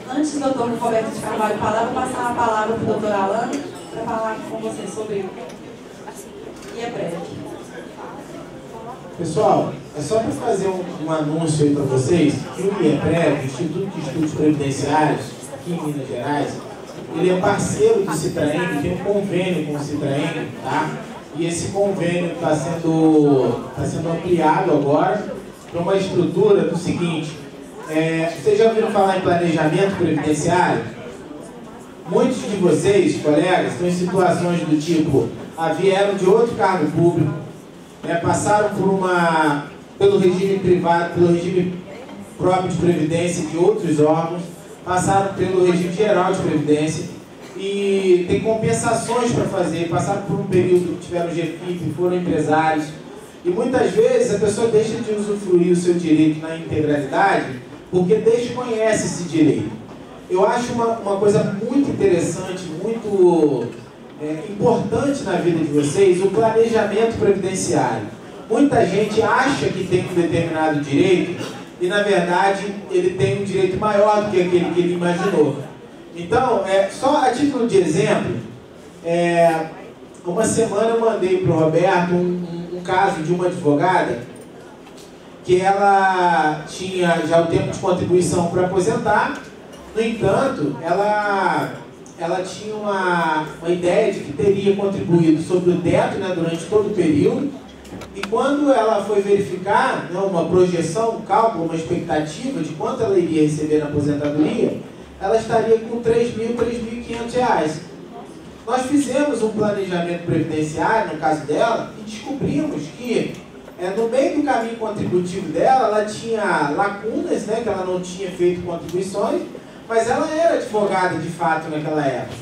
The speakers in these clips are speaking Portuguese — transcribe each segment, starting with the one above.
Antes do doutor Roberto de Carvalho falar, vou passar a palavra para o doutor Alan para falar com você sobre o IEPREV. Pessoal, é só para fazer um anúncio aí para vocês que o IEPREV, Instituto de Estudos Previdenciários, aqui em Minas Gerais, ele é parceiro do Citraeng, tem um convênio com o Citraeng, tá? E esse convênio está sendo ampliado agora para uma estrutura do seguinte: vocês já ouviram falar em planejamento previdenciário? Muitos de vocês, colegas, estão em situações do tipo, vieram de outro cargo público, passaram pelo regime privado, pelo regime próprio de previdência de outros órgãos, passaram pelo regime geral de previdência e tem compensações para fazer, passaram por um período que tiveram GFIP, foram empresários, e muitas vezes a pessoa deixa de usufruir o seu direito na integralidade porque desconhece esse direito. Eu acho uma coisa muito interessante, muito importante na vida de vocês, o planejamento previdenciário. Muita gente acha que tem um determinado direito e, na verdade, ele tem um direito maior do que aquele que ele imaginou. Então, só a título de exemplo, uma semana eu mandei para o Roberto um caso de uma advogada que ela tinha já o tempo de contribuição para aposentar. No entanto, ela tinha uma ideia de que teria contribuído sobre o teto, durante todo o período, e quando ela foi verificar uma projeção, um cálculo, uma expectativa de quanto ela iria receber na aposentadoria, ela estaria com R$3.000, R$3.500. Nós fizemos um planejamento previdenciário, no caso dela, e descobrimos que no meio do caminho contributivo dela, ela tinha lacunas, que ela não tinha feito contribuições, mas ela era advogada de fato naquela época.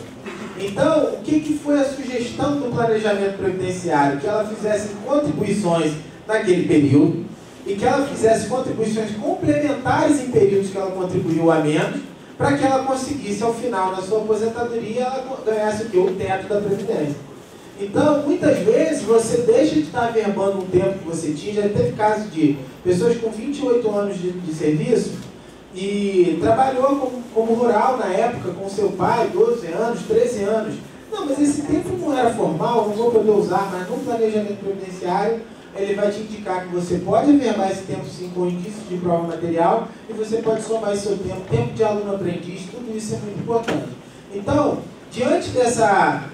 Então, o que foi a sugestão do planejamento previdenciário? Que ela fizesse contribuições naquele período e que ela fizesse contribuições complementares em períodos que ela contribuiu a menos, para que ela conseguisse, ao final da sua aposentadoria, ela ganhasse o teto da Previdência. Então, muitas vezes, você deixa de estar averbando um tempo que você tinha. Já teve casos de pessoas com 28 anos de serviço e trabalhou como rural na época com seu pai, 12 anos, 13 anos. Não, mas esse tempo não era formal, não vou poder usar, mas no planejamento previdenciário ele vai te indicar que você pode averbar esse tempo sim com indício de prova material e você pode somar esse seu tempo de aluno aprendiz, tudo isso é muito importante. Então, diante dessa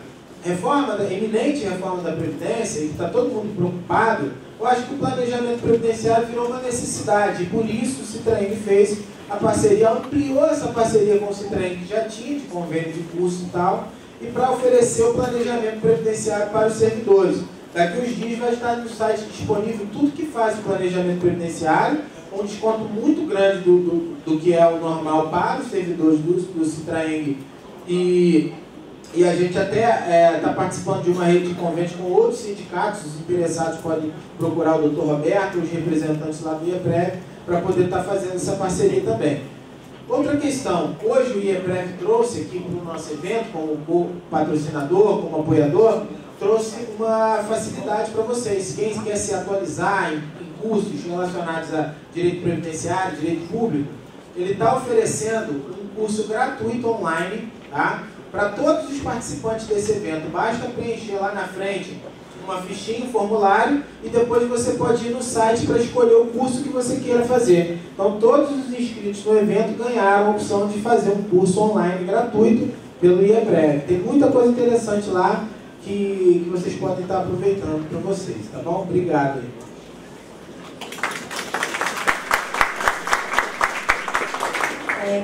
reforma, da eminente reforma da Previdência, e que está todo mundo preocupado, eu acho que o planejamento previdenciário virou uma necessidade, e por isso o Citraeng fez a parceria, ampliou essa parceria com o Citraeng, que já tinha de convênio de curso e tal, e para oferecer o planejamento previdenciário para os servidores. Daqui uns dias vai estar no site disponível tudo que faz o planejamento previdenciário, um desconto muito grande do que é o normal para os servidores do Citraeng, e a gente até está participando de uma rede de convênios com outros sindicatos. Os interessados podem procurar o Dr. Roberto, os representantes lá do IEPREV, para poder estar fazendo essa parceria também. Outra questão, hoje o IEPREV trouxe aqui para o nosso evento, como patrocinador, como apoiador, trouxe uma facilidade para vocês. Quem quer se atualizar em cursos relacionados a direito previdenciário, direito público, ele está oferecendo um curso gratuito online, tá? Para todos os participantes desse evento. Basta preencher lá na frente uma fichinha, um formulário, e depois você pode ir no site para escolher o curso que você queira fazer. Então, todos os inscritos no evento ganharam a opção de fazer um curso online gratuito pelo IEPREV. Tem muita coisa interessante lá que vocês podem estar aproveitando para vocês, tá bom? Obrigado.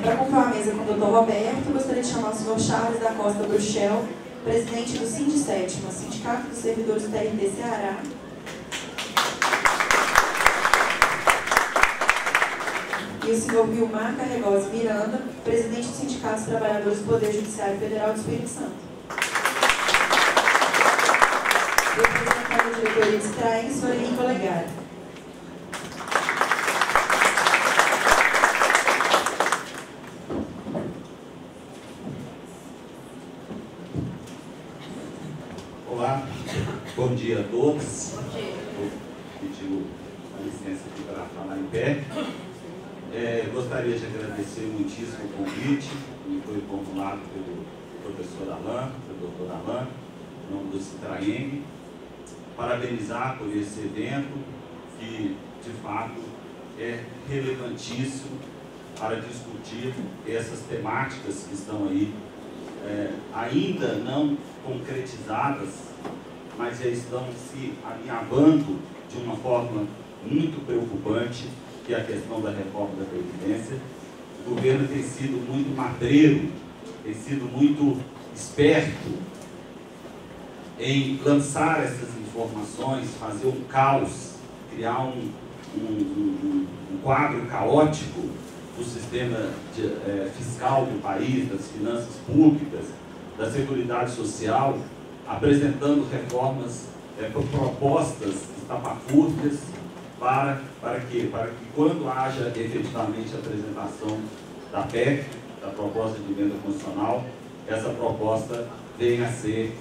Para comprar a mesa com o Dr. Roberto, gostaria de chamar o senhor Charles da Costa Bruxel, presidente do Sindicet, Sindicato dos Servidores do TRT Ceará. E o senhor Vilmar Carregosa Miranda, presidente do Sindicato dos Trabalhadores do Poder Judiciário Federal do Espírito Santo. E o representante da diretoria de Citraeng, senhor Henrique Olegário. Olá, bom dia a todos. Vou pedir a licença aqui para falar em pé. gostaria de agradecer muitíssimo o convite que me foi formulado pelo professor Alain, pelo doutor Alain, em nome do Citraeng, parabenizar por esse evento que, de fato, é relevantíssimo para discutir essas temáticas que estão aí ainda não concretizadas, mas já estão se alinhavando de uma forma muito preocupante, que é a questão da reforma da Previdência. O governo tem sido muito matreiro, tem sido muito esperto em lançar essas informações, fazer um caos, criar um quadro caótico do sistema fiscal do país, das finanças públicas, da Seguridade Social, apresentando reformas, propostas estapafúrdias para quê? Para que quando haja efetivamente a apresentação da PEC, da proposta de emenda constitucional, essa proposta venha a ser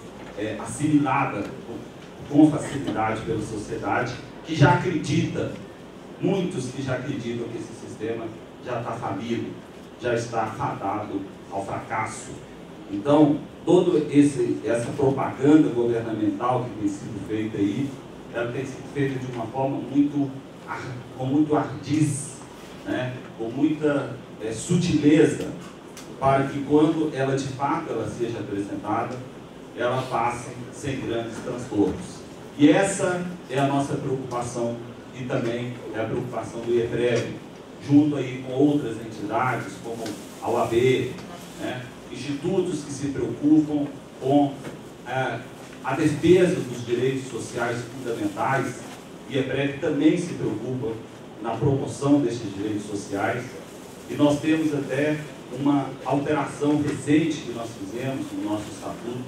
assimilada com facilidade pela sociedade, que já acredita, muitos que já acreditam que esse sistema já está falido, já está fadado ao fracasso. Então, toda essa propaganda governamental que tem sido feita aí, ela tem sido feita de uma forma com muito ardiz, né? Com muita sutileza, para que quando ela de fato seja apresentada, ela passe sem grandes transtornos. E essa é a nossa preocupação e também é a preocupação do IEPREV, junto aí com outras entidades, como a OAB, né? Institutos que se preocupam com a defesa dos direitos sociais fundamentais. O IEPREV também se preocupa na promoção desses direitos sociais. E nós temos até uma alteração recente que nós fizemos no nosso estatuto,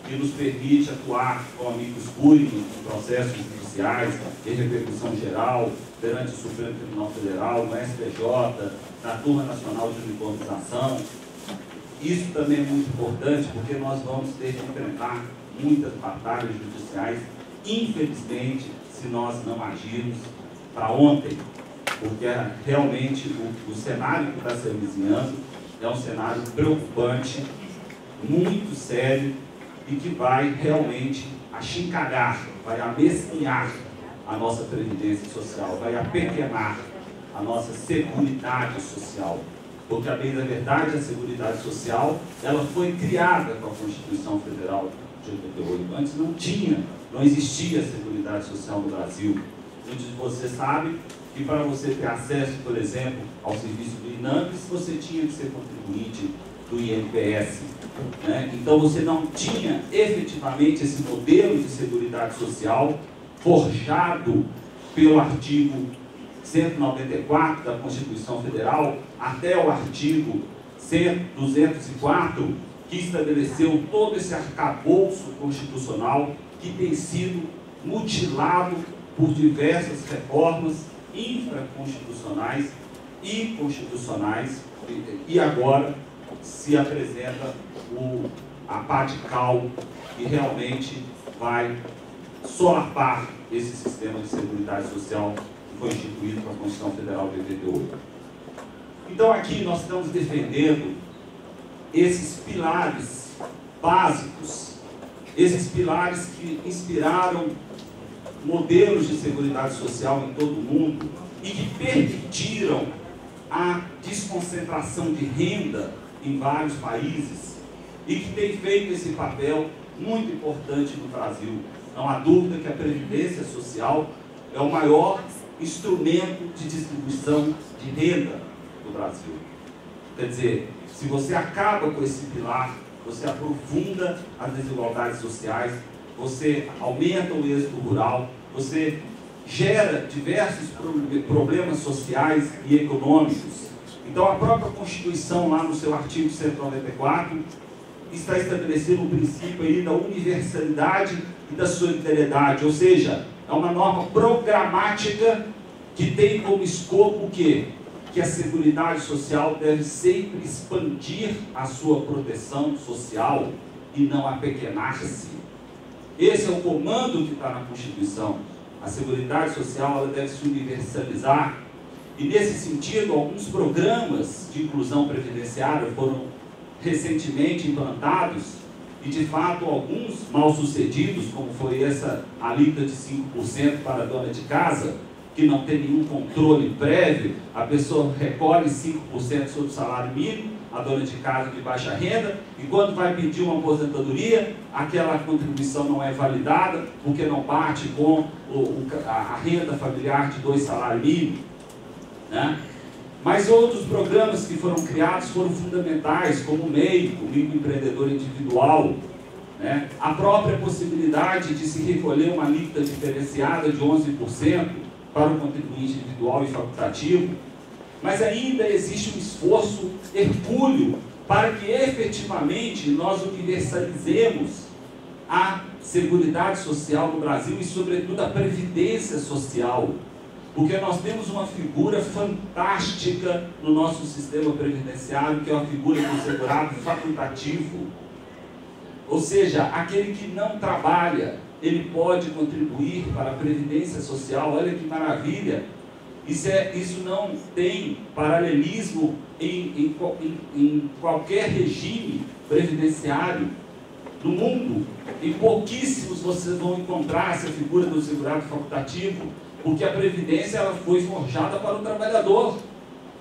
que nos permite atuar com amicus curiae em processos judiciais, de repercussão geral, perante o Supremo Tribunal Federal, no STJ, na Turma Nacional de Uniformização. Isso também é muito importante, porque nós vamos ter que enfrentar muitas batalhas judiciais, infelizmente, se nós não agirmos para ontem, porque realmente o cenário que está se avizinhando é um cenário preocupante, muito sério, e que vai realmente achincalhar, vai amesquinhar a nossa previdência social, vai apequenar a nossa seguridade social. Porque, a bem da verdade, a Seguridade Social, ela foi criada com a Constituição Federal de 88. Antes não existia Seguridade Social no Brasil. Muitos de vocês sabem que para você ter acesso, por exemplo, ao serviço do INAMPS, você tinha que ser contribuinte do INPS. Né? Então você não tinha efetivamente esse modelo de Seguridade Social forjado pelo artigo 194 da Constituição Federal até o artigo 204, que estabeleceu todo esse arcabouço constitucional que tem sido mutilado por diversas reformas infraconstitucionais e constitucionais, e agora se apresenta a pá de cal que realmente vai solapar esse sistema de seguridade social que foi instituído com a Constituição Federal de 88. Então aqui nós estamos defendendo esses pilares básicos, esses pilares que inspiraram modelos de seguridade social em todo o mundo e que permitiram a desconcentração de renda em vários países e que tem feito esse papel muito importante no Brasil. Não há dúvida que a Previdência Social é o maior instrumento de distribuição de renda do Brasil. Quer dizer, se você acaba com esse pilar, você aprofunda as desigualdades sociais, você aumenta o êxito rural, você gera diversos problemas sociais e econômicos. Então a própria Constituição, lá no seu artigo 194, está estabelecendo o princípio aí da universalidade e da solidariedade, ou seja, é uma norma programática que tem como escopo o quê? Que a Seguridade Social deve sempre expandir a sua proteção social e não apequenar-se. Esse é o comando que está na Constituição. A Seguridade Social ela deve se universalizar E, nesse sentido, alguns programas de inclusão previdenciária foram recentemente implantados e, de fato, alguns mal-sucedidos, como foi essa alíquota de 5% para a dona de casa, que não tem nenhum controle prévio, a pessoa recolhe 5% sobre o salário mínimo, a dona de casa de baixa renda, e quando vai pedir uma aposentadoria, aquela contribuição não é validada, porque não bate com a renda familiar de 2 salários mínimos, né? Mas outros programas que foram criados foram fundamentais, como o MEI, o microempreendedor individual, né? A própria possibilidade de se recolher uma alíquota diferenciada de 11% para o contribuinte individual e facultativo. Mas ainda existe um esforço hercúleo para que efetivamente nós universalizemos a Seguridade Social no Brasil e, sobretudo, a Previdência Social. Porque nós temos uma figura fantástica no nosso sistema previdenciário, que é a figura do segurado facultativo. Ou seja, aquele que não trabalha, ele pode contribuir para a Previdência Social. Olha que maravilha! Isso não tem paralelismo em qualquer regime previdenciário no mundo. Em pouquíssimos vocês vão encontrar essa figura do segurado facultativo, porque a Previdência ela foi forjada para o trabalhador.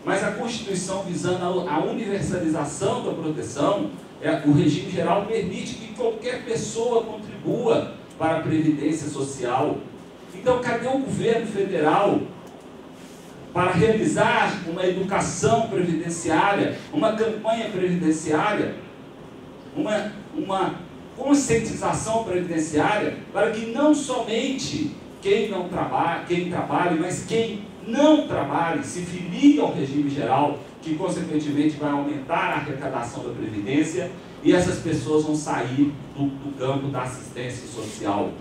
Mas a Constituição, visando a universalização da proteção, o regime geral permite que qualquer pessoa contribua para a Previdência Social. Então, cadê o governo federal para realizar uma educação previdenciária, uma campanha previdenciária, uma conscientização previdenciária, para que não somente quem trabalhe, mas quem não trabalhe, se filie ao regime geral, que consequentemente vai aumentar a arrecadação da Previdência, e essas pessoas vão sair do campo da assistência social.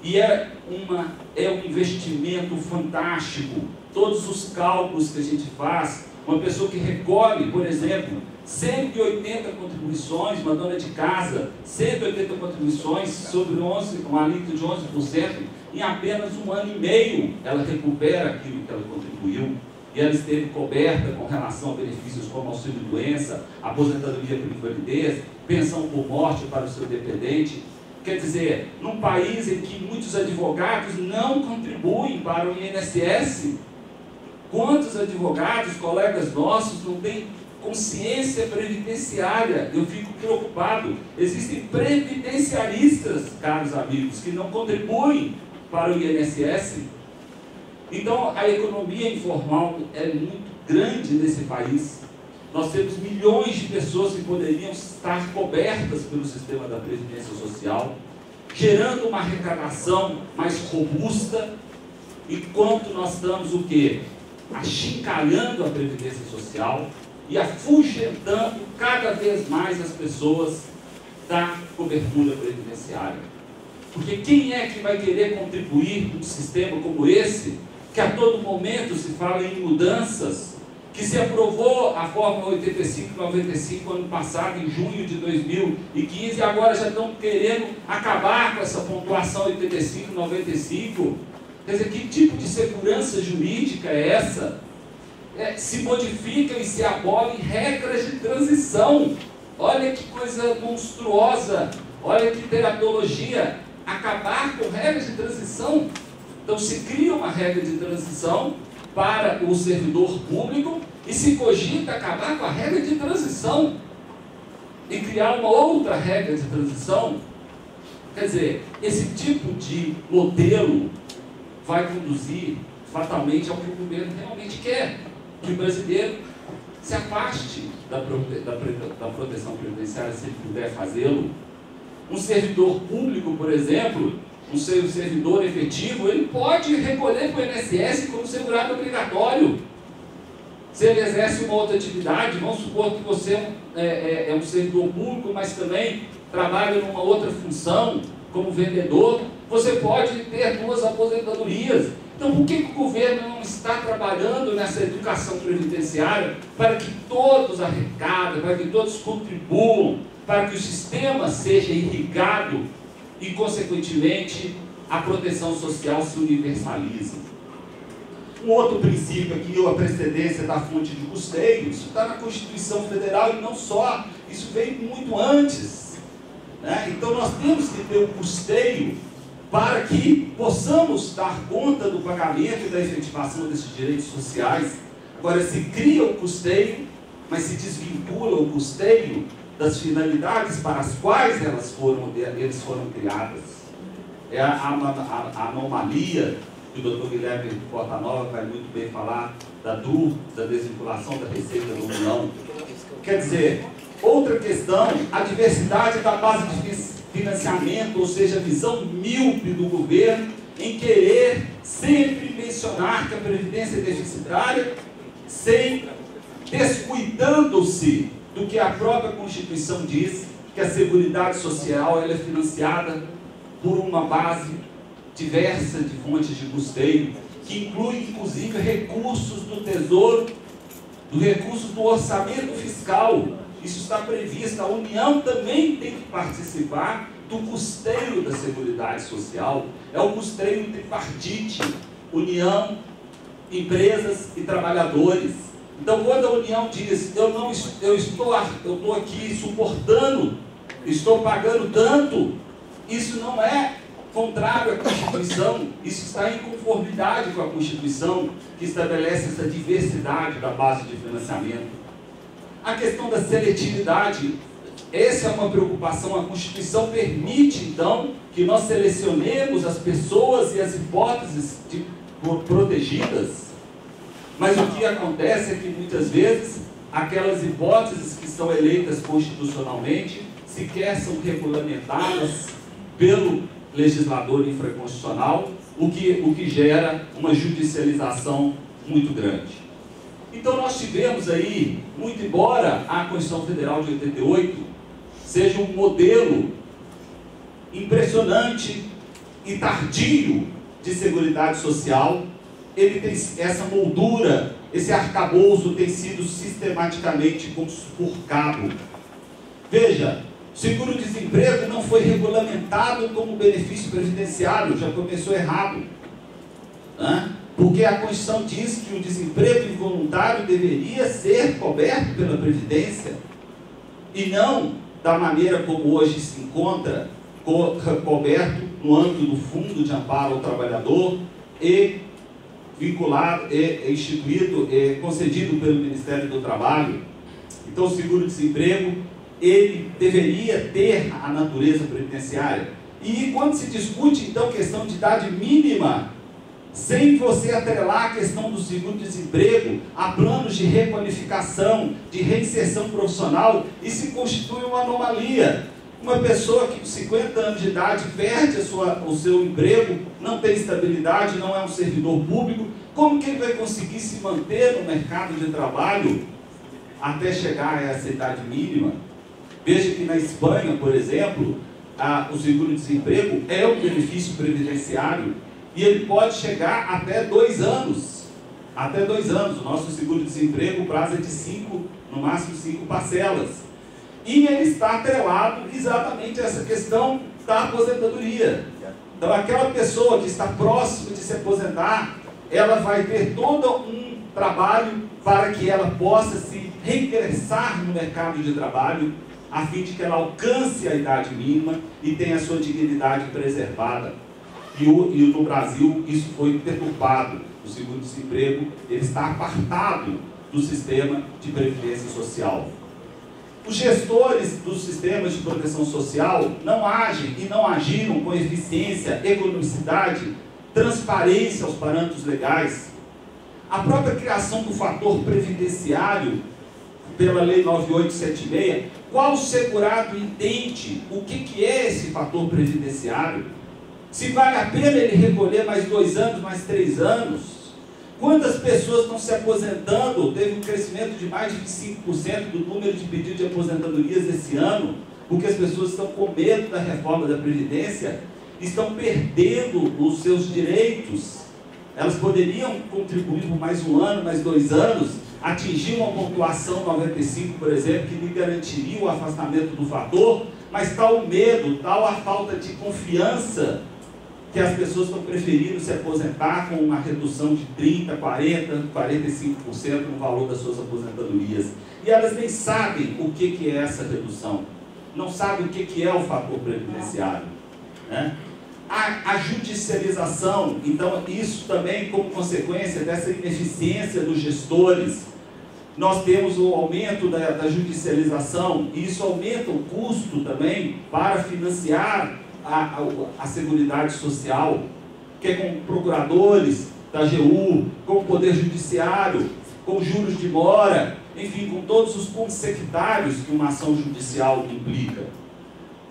E é um investimento fantástico. Todos os cálculos que a gente faz, uma pessoa que recolhe, por exemplo, 180 contribuições, uma dona de casa, 180 contribuições sobre uma alíquota de 11%, em apenas 1 ano e meio ela recupera aquilo que ela contribuiu, e ela esteve coberta com relação a benefícios como auxílio-doença, aposentadoria por invalidez, pensão por morte para o seu dependente. Quer dizer, num país em que muitos advogados não contribuem para o INSS, quantos advogados, colegas nossos, não têm consciência previdenciária? Eu fico preocupado. Existem previdenciaristas, caros amigos, que não contribuem para o INSS. Então, a economia informal é muito grande nesse país. Nós temos milhões de pessoas que poderiam estar cobertas pelo sistema da Previdência Social, gerando uma arrecadação mais robusta, enquanto nós estamos o quê? Achincalhando a Previdência Social e afugentando cada vez mais as pessoas da cobertura previdenciária. Porque quem é que vai querer contribuir num sistema como esse, que a todo momento se fala em mudanças, que se aprovou a Fórmula 85/95 ano passado, em junho de 2015, e agora já estão querendo acabar com essa pontuação 85/95. Quer dizer, que tipo de segurança jurídica é essa? Se modificam e se abolem regras de transição. Olha que coisa monstruosa, olha que teratologia, acabar com regras de transição. Então se cria uma regra de transição para o servidor público e se cogita acabar com a regra de transição e criar uma outra regra de transição. Quer dizer, esse tipo de modelo vai conduzir fatalmente ao que o governo realmente quer, que o brasileiro se afaste da proteção previdenciária se ele puder fazê-lo. Um servidor público, por exemplo, um servidor efetivo, ele pode recolher para o INSS como segurado obrigatório. Se ele exerce uma outra atividade, vamos supor que você é um servidor público, mas também trabalha numa outra função, como vendedor, você pode ter 2 aposentadorias. Então, por que o governo não está trabalhando nessa educação previdenciária para que todos arrecadem, para que todos contribuam, para que o sistema seja irrigado e, consequentemente, a proteção social se universalize? Um outro princípio aqui, a precedência da fonte de custeio, isso está na Constituição Federal e não só, isso veio muito antes, né? Então nós temos que ter o custeio para que possamos dar conta do pagamento e da efetivação desses direitos sociais. Agora, se cria o custeio, mas se desvincula o custeio das finalidades para as quais eles foram criadas. É a anomalia que o Dr. Guilherme Portanova vai muito bem falar da desvinculação da receita da União. Quer dizer, outra questão, a diversidade da base de financiamento, ou seja, a visão míope do governo em querer sempre mencionar que a Previdência é deficitária, sem descuidando-se do que a própria Constituição diz, que a Seguridade Social ela é financiada por uma base diversa de fontes de custeio, que inclui inclusive recursos do Tesouro, recursos do orçamento fiscal. Isso está previsto. A União também tem que participar do custeio da Seguridade Social. É o custeio tripartite, União, empresas e trabalhadores. Então, quando a União diz, eu estou aqui suportando, estou pagando tanto, isso não é contrário à Constituição, isso está em conformidade com a Constituição, que estabelece essa diversidade da base de financiamento. A questão da seletividade, essa é uma preocupação. A Constituição permite, então, que nós selecionemos as pessoas e as hipóteses protegidas, mas o que acontece é que, muitas vezes, aquelas hipóteses que são eleitas constitucionalmente sequer são regulamentadas pelo legislador infraconstitucional, o que gera uma judicialização muito grande. Então nós tivemos aí, muito embora a Constituição Federal de 88 seja um modelo impressionante e tardio de seguridade social, ele tem essa moldura, esse arcabouço tem sido sistematicamente conspurcado. Veja, o seguro-desemprego não foi regulamentado como benefício previdenciário, já começou errado, né? Porque a Constituição diz que o desemprego involuntário deveria ser coberto pela Previdência, e não da maneira como hoje se encontra, coberto no âmbito do Fundo de Amparo ao Trabalhador e vinculado, instituído, concedido pelo Ministério do Trabalho. Então, o seguro-desemprego, ele deveria ter a natureza previdenciária. E quando se discute, então, questão de idade mínima, sem você atrelar a questão do seguro-desemprego a planos de requalificação, de reinserção profissional, isso constitui uma anomalia. Uma pessoa que com 50 anos de idade perde o seu emprego, não tem estabilidade, não é um servidor público, como que ele vai conseguir se manter no mercado de trabalho até chegar a essa idade mínima? Veja que na Espanha, por exemplo, o seguro-desemprego é um benefício previdenciário e ele pode chegar até 2 anos. Até 2 anos. O nosso seguro-desemprego, o prazo é de 5, no máximo 5 parcelas. E ele está atrelado exatamente a essa questão da aposentadoria. Então, aquela pessoa que está próxima de se aposentar, ela vai ter todo um trabalho para que ela possa se reingressar no mercado de trabalho, a fim de que ela alcance a idade mínima e tenha a sua dignidade preservada. E no Brasil isso foi perturbado. O seguro-desemprego ele está apartado do sistema de previdência social. Os gestores dos sistemas de proteção social não agem e não agiram com eficiência, economicidade, transparência aos parâmetros legais. A própria criação do fator previdenciário, pela Lei 9876, qual segurado entende o que é esse fator previdenciário? Se vale a pena ele recolher mais 2 anos, mais 3 anos? Quantas pessoas estão se aposentando? Teve um crescimento de mais de 25% do número de pedidos de aposentadorias esse ano, porque as pessoas estão com medo da reforma da Previdência, estão perdendo os seus direitos. Elas poderiam contribuir por mais 1 ano, mais 2 anos, atingir uma pontuação 95, por exemplo, que lhe garantiria o afastamento do fator, mas tal o medo, tal a falta de confiança que as pessoas estão preferindo se aposentar com uma redução de 30%, 40%, 45% no valor das suas aposentadorias. E elas nem sabem o que é essa redução. Não sabem o que é o fator previdenciário, né? A judicialização, então, isso também como consequência dessa ineficiência dos gestores. Nós temos o aumento da judicialização, e isso aumenta o custo também para financiar a Seguridade Social, que é com procuradores da AGU, com o Poder Judiciário, com juros de mora, enfim, com todos os pontos sectários que uma ação judicial implica.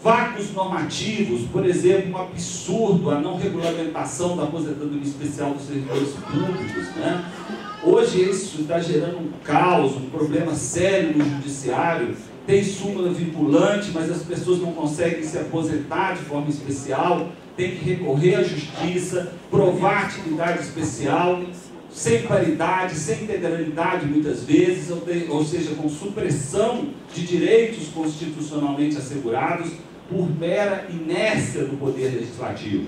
Vácuos normativos, por exemplo, um absurdo a não regulamentação da aposentadoria especial dos servidores públicos, né? Hoje isso está gerando um caos, um problema sério no judiciário. Tem súmula vinculante, mas as pessoas não conseguem se aposentar de forma especial, tem que recorrer à justiça, provar atividade especial, sem paridade, sem integralidade muitas vezes, ou seja, com supressão de direitos constitucionalmente assegurados por mera inércia do Poder Legislativo.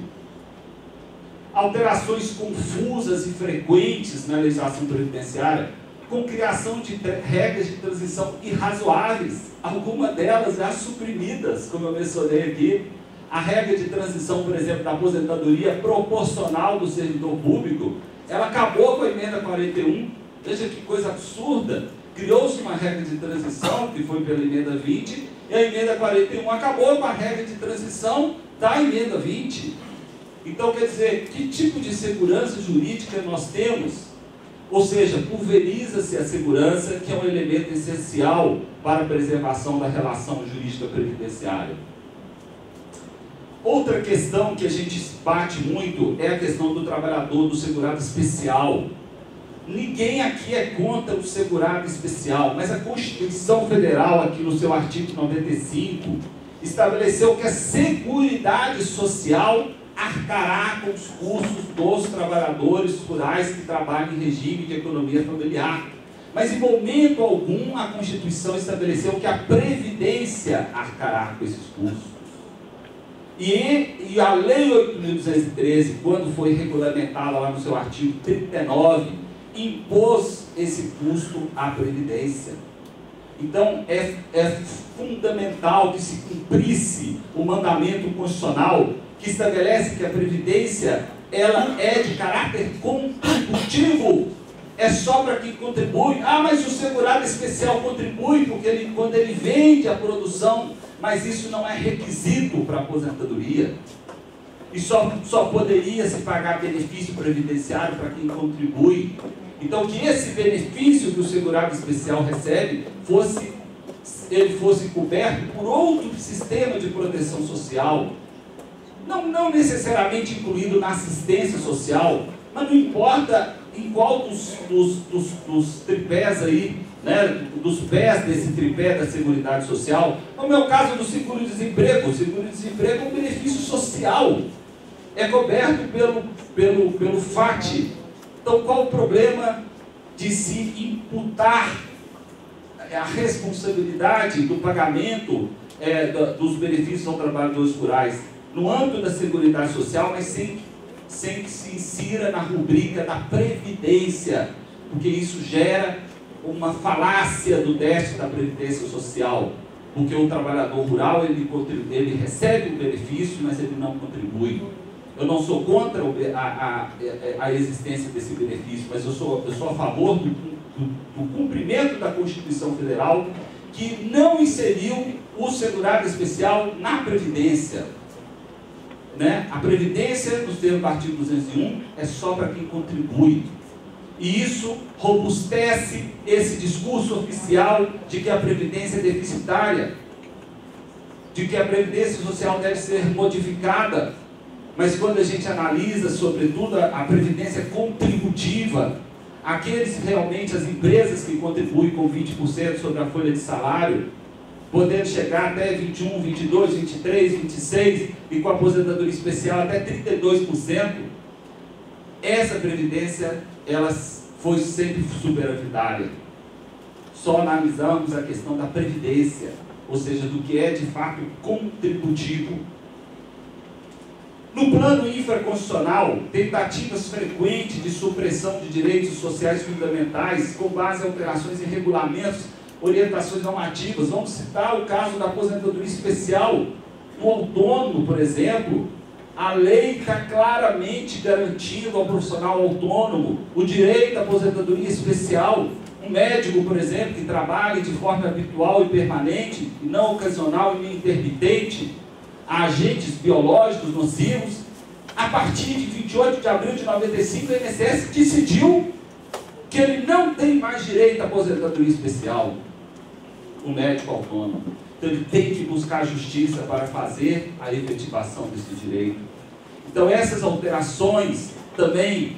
Alterações confusas e frequentes na legislação previdenciária, com criação de regras de transição irrazoáveis, algumas delas já suprimidas, como eu mencionei aqui. A regra de transição, por exemplo, da aposentadoria proporcional do servidor público, ela acabou com a emenda 41, veja que coisa absurda. Criou-se uma regra de transição, que foi pela emenda 20, e a emenda 41 acabou com a regra de transição da emenda 20. Então, quer dizer, que tipo de segurança jurídica nós temos? Ou seja, pulveriza-se a segurança, que é um elemento essencial para a preservação da relação jurídica previdenciária. Outra questão que a gente bate muito é a questão do trabalhador, do segurado especial. Ninguém aqui é contra o segurado especial, mas a Constituição Federal, aqui no seu artigo 95, estabeleceu que a Seguridade Social arcará com os custos dos trabalhadores rurais que trabalham em regime de economia familiar. Mas em momento algum a Constituição estabeleceu que a Previdência arcará com esses custos. E a Lei 8.213, quando foi regulamentada lá no seu artigo 39, impôs esse custo à Previdência. Então é fundamental que se cumprisse o mandamento constitucional que estabelece que a Previdência ela é de caráter contributivo. É só para quem contribui. Ah, mas o segurado especial contribui porque quando ele vende a produção, mas isso não é requisito para a aposentadoria. E só poderia se pagar benefício previdenciário para quem contribui. Então, que esse benefício que o segurado especial recebe ele fosse coberto por outro sistema de proteção social. Não necessariamente incluído na assistência social, mas não importa em qual dos tripés aí, né, dos pés desse tripé da Seguridade Social. No meu caso do seguro-desemprego, o seguro-desemprego é um benefício social, é coberto pelo FAT. Então, qual o problema de se imputar a responsabilidade do pagamento dos benefícios aos trabalhadores rurais no âmbito da Seguridade Social, mas sem que se insira na rubrica da Previdência, porque isso gera uma falácia do déficit da Previdência Social, porque o trabalhador rural ele recebe o benefício, mas ele não contribui. Eu não sou contra a existência desse benefício, mas eu sou a favor do cumprimento da Constituição Federal, que não inseriu o segurado especial na Previdência. Né? A Previdência, nos termos do artigo 201, é só para quem contribui. E isso robustece esse discurso oficial de que a Previdência é deficitária, de que a Previdência Social deve ser modificada. Mas quando a gente analisa, sobretudo, a Previdência contributiva, aqueles realmente, as empresas que contribuem com 20% sobre a folha de salário, podendo chegar até 21, 22, 23, 26 e com a aposentadoria especial até 32%, essa Previdência ela foi sempre superavitária. Só analisamos a questão da Previdência, ou seja, do que é de fato contributivo. No plano infraconstitucional, tentativas frequentes de supressão de direitos sociais fundamentais com base em alterações em regulamentos, orientações normativas. Vamos citar o caso da aposentadoria especial. No autônomo, por exemplo, a lei está claramente garantindo ao profissional autônomo o direito à aposentadoria especial. Um médico, por exemplo, que trabalhe de forma habitual e permanente, e não ocasional e nem intermitente, a agentes biológicos nocivos. A partir de 28 de abril de 95, o INSS decidiu que ele não tem mais direito à aposentadoria especial, o médico autônomo. Então ele tem que buscar justiça para fazer a efetivação desse direito. Então essas alterações também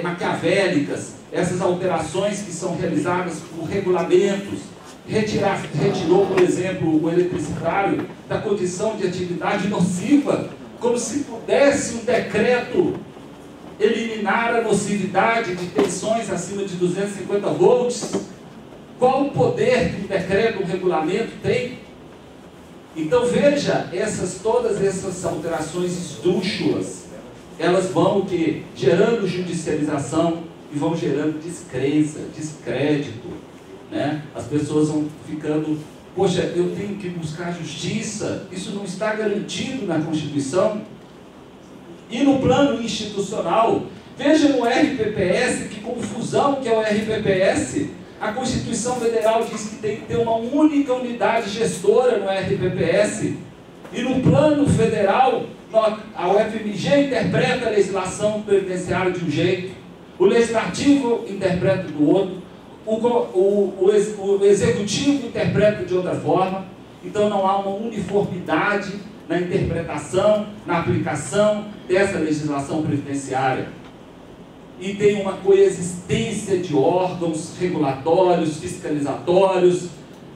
maquiavélicas, essas alterações que são realizadas por regulamentos, retirou, por exemplo, o eletricitário da condição de atividade nociva, como se pudesse um decreto eliminar a nocividade de tensões acima de 250 volts. Qual o poder que um decreto, um regulamento tem? Então veja, todas essas alterações esdrúxulas, elas vão o quê? Gerando judicialização e vão gerando descrença, descrédito, né? As pessoas vão ficando, poxa, eu tenho que buscar justiça, isso não está garantido na Constituição. E no plano institucional, veja no RPPS, que confusão que é o RPPS. A Constituição Federal diz que tem que ter uma única unidade gestora no RPPS. E no plano federal, a UFMG interpreta a legislação previdenciária de um jeito, o legislativo interpreta do outro, o executivo interpreta de outra forma. Então não há uma uniformidade na interpretação, na aplicação dessa legislação previdenciária. E tem uma coexistência de órgãos regulatórios, fiscalizatórios.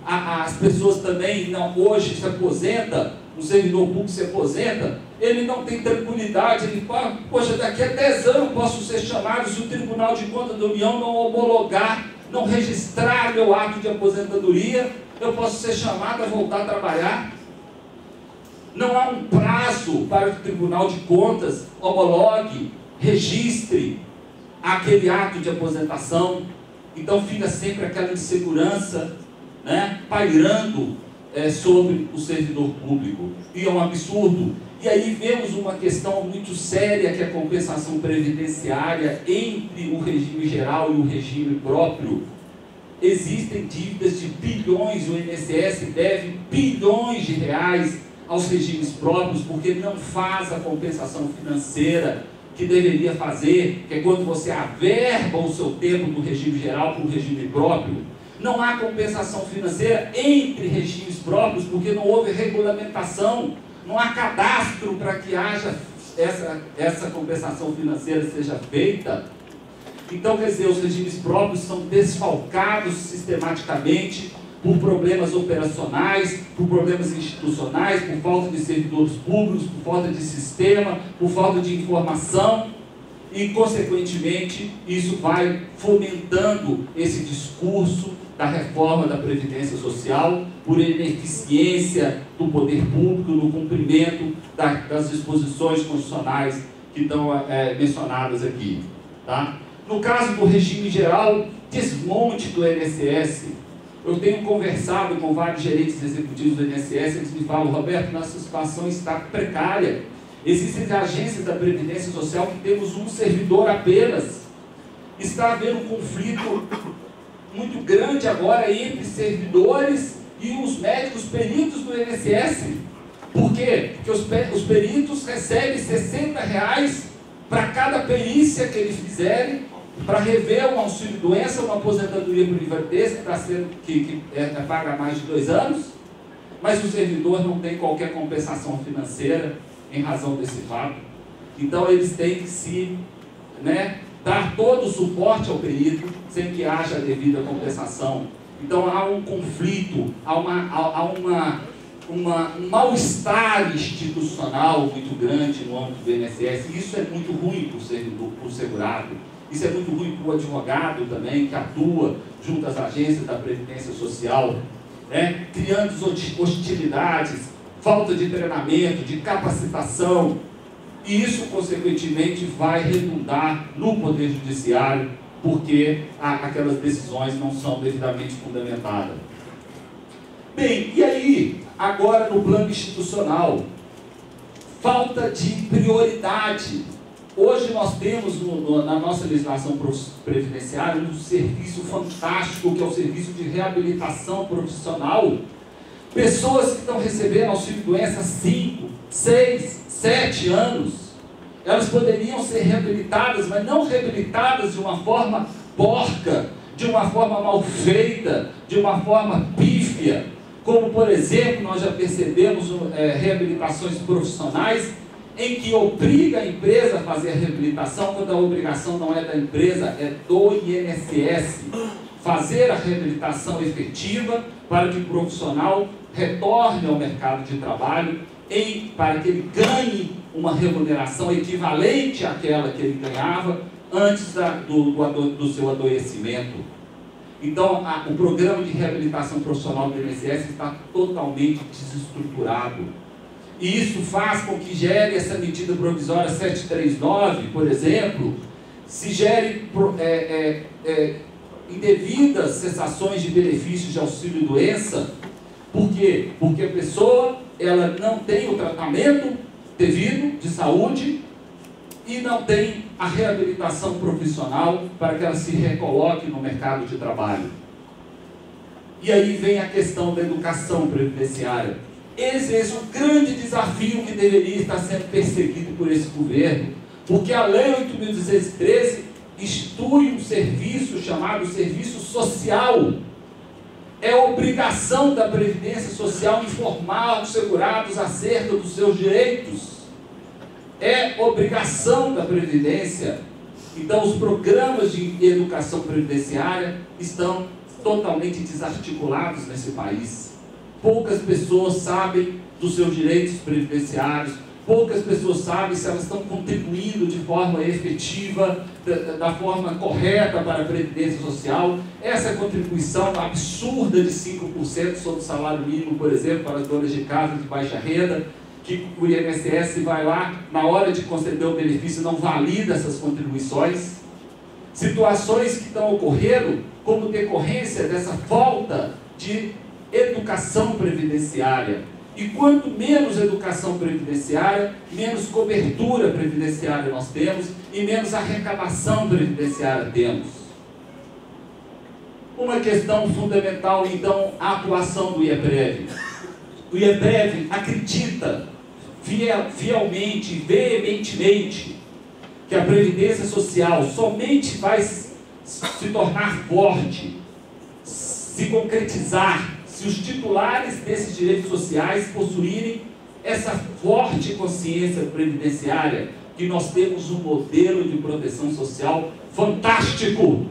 As pessoas também, hoje se aposenta, um servidor público se aposenta, ele não tem tranquilidade, ele fala, poxa, daqui a 10 anos posso ser chamado se o Tribunal de Contas da União não homologar, não registrar meu ato de aposentadoria, eu posso ser chamado a voltar a trabalhar. Não há um prazo para que o Tribunal de Contas homologue, registre aquele ato de aposentação. Então fica sempre aquela insegurança, né, pairando sobre o servidor público. E é um absurdo. E aí vemos uma questão muito séria, que é a compensação previdenciária entre o regime geral e o regime próprio. Existem dívidas de bilhões, o INSS deve bilhões de reais aos regimes próprios, porque não faz a compensação financeira que deveria fazer, que é quando você averba o seu tempo do regime geral para o regime próprio. Não há compensação financeira entre regimes próprios, porque não houve regulamentação, não há cadastro para que haja essa compensação financeira seja feita. Então, quer dizer, os regimes próprios são desfalcados sistematicamente por problemas operacionais, por problemas institucionais, por falta de servidores públicos, por falta de sistema, por falta de informação, e, consequentemente, isso vai fomentando esse discurso da reforma da Previdência Social, por ineficiência do poder público no cumprimento das disposições constitucionais que estão mencionadas aqui. Tá? No caso do regime geral, desmonte do INSS. Eu tenho conversado com vários gerentes executivos do INSS, eles me falam, Roberto, nossa situação está precária. Existem agências da Previdência Social que temos um servidor apenas. Está havendo um conflito muito grande agora entre servidores e os médicos peritos do INSS. Por quê? Porque os peritos recebem R$60 para cada perícia que eles fizerem, para rever um auxílio-doença, uma aposentadoria por invalidez, que está sendo que paga há mais de 2 anos, mas o servidor não tem qualquer compensação financeira em razão desse fato. Então eles têm que dar todo o suporte ao perito sem que haja a devida compensação. Então há um conflito, há um mal-estar institucional muito grande no âmbito do INSS. Isso é muito ruim para o servidor, para o segurado. Isso é muito ruim para o advogado também, que atua junto às agências da Previdência Social, criando hostilidades, falta de treinamento, de capacitação. E isso, consequentemente, vai redundar no Poder Judiciário, porque aquelas decisões não são devidamente fundamentadas. Bem, e aí, agora no plano institucional, falta de prioridade. Hoje nós temos na nossa legislação previdenciária um serviço fantástico, que é o serviço de reabilitação profissional. Pessoas que estão recebendo auxílio-doença há 5, 6, 7 anos, elas poderiam ser reabilitadas, mas não reabilitadas de uma forma porca, de uma forma mal feita, de uma forma pífia, como, por exemplo, nós já percebemos reabilitações profissionais em que obriga a empresa a fazer a reabilitação, quando a obrigação não é da empresa, é do INSS, fazer a reabilitação efetiva para que o profissional retorne ao mercado de trabalho, para que ele ganhe uma remuneração equivalente àquela que ele ganhava antes do seu adoecimento. Então, o programa de reabilitação profissional do INSS está totalmente desestruturado. E isso faz com que gere essa medida provisória 739, por exemplo, se gere indevidas cessações de benefícios de auxílio-doença. Por quê? Porque a pessoa ela não tem o tratamento devido de saúde e não tem a reabilitação profissional para que ela se recoloque no mercado de trabalho. E aí vem a questão da educação previdenciária. Esse é um grande desafio que deveria estar sendo perseguido por esse governo, porque a Lei 8.213 institui um serviço chamado Serviço Social. É obrigação da Previdência Social informar os segurados acerca dos seus direitos. É obrigação da Previdência. Então, os programas de educação previdenciária estão totalmente desarticulados nesse país. Poucas pessoas sabem dos seus direitos previdenciários, poucas pessoas sabem se elas estão contribuindo de forma efetiva, da forma correta para a Previdência Social. Essa contribuição absurda de 5% sobre o salário mínimo, por exemplo, para as donas de casa de baixa renda, que o INSS vai lá, na hora de conceder o benefício, não valida essas contribuições. Situações que estão ocorrendo como decorrência dessa falta de educação previdenciária. E quanto menos educação previdenciária, menos cobertura previdenciária nós temos e menos arrecadação previdenciária temos. Uma questão fundamental, então, a atuação do IEPREV. O IEPREV acredita fielmente, veementemente, que a Previdência Social somente vai se tornar forte, se concretizar, se os titulares desses direitos sociais possuírem essa forte consciência previdenciária, que nós temos um modelo de proteção social fantástico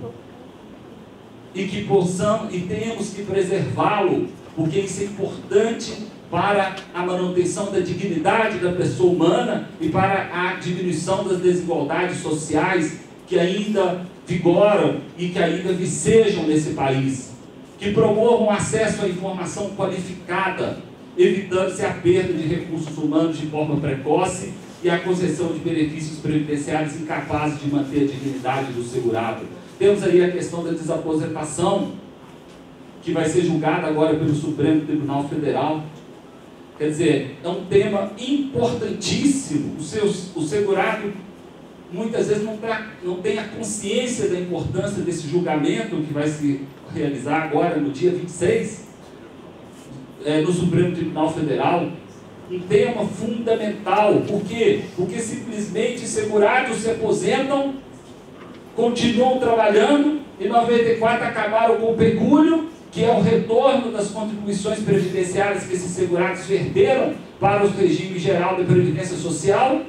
e que possamos e temos que preservá-lo, porque isso é importante para a manutenção da dignidade da pessoa humana e para a diminuição das desigualdades sociais que ainda vigoram e que ainda vicejam nesse país. Que promovam acesso à informação qualificada, evitando-se a perda de recursos humanos de forma precoce e a concessão de benefícios previdenciários incapazes de manter a dignidade do segurado. Temos aí a questão da desaposentação, que vai ser julgada agora pelo Supremo Tribunal Federal. Quer dizer, é um tema importantíssimo. O segurado muitas vezes não tem a consciência da importância desse julgamento que vai se realizar agora no dia 26 no Supremo Tribunal Federal. Um tema fundamental. Por quê? Porque simplesmente segurados se aposentam, continuam trabalhando, e em 94 acabaram com o pecúlio, que é o retorno das contribuições previdenciárias que esses segurados perderam para o regime geral da Previdência Social,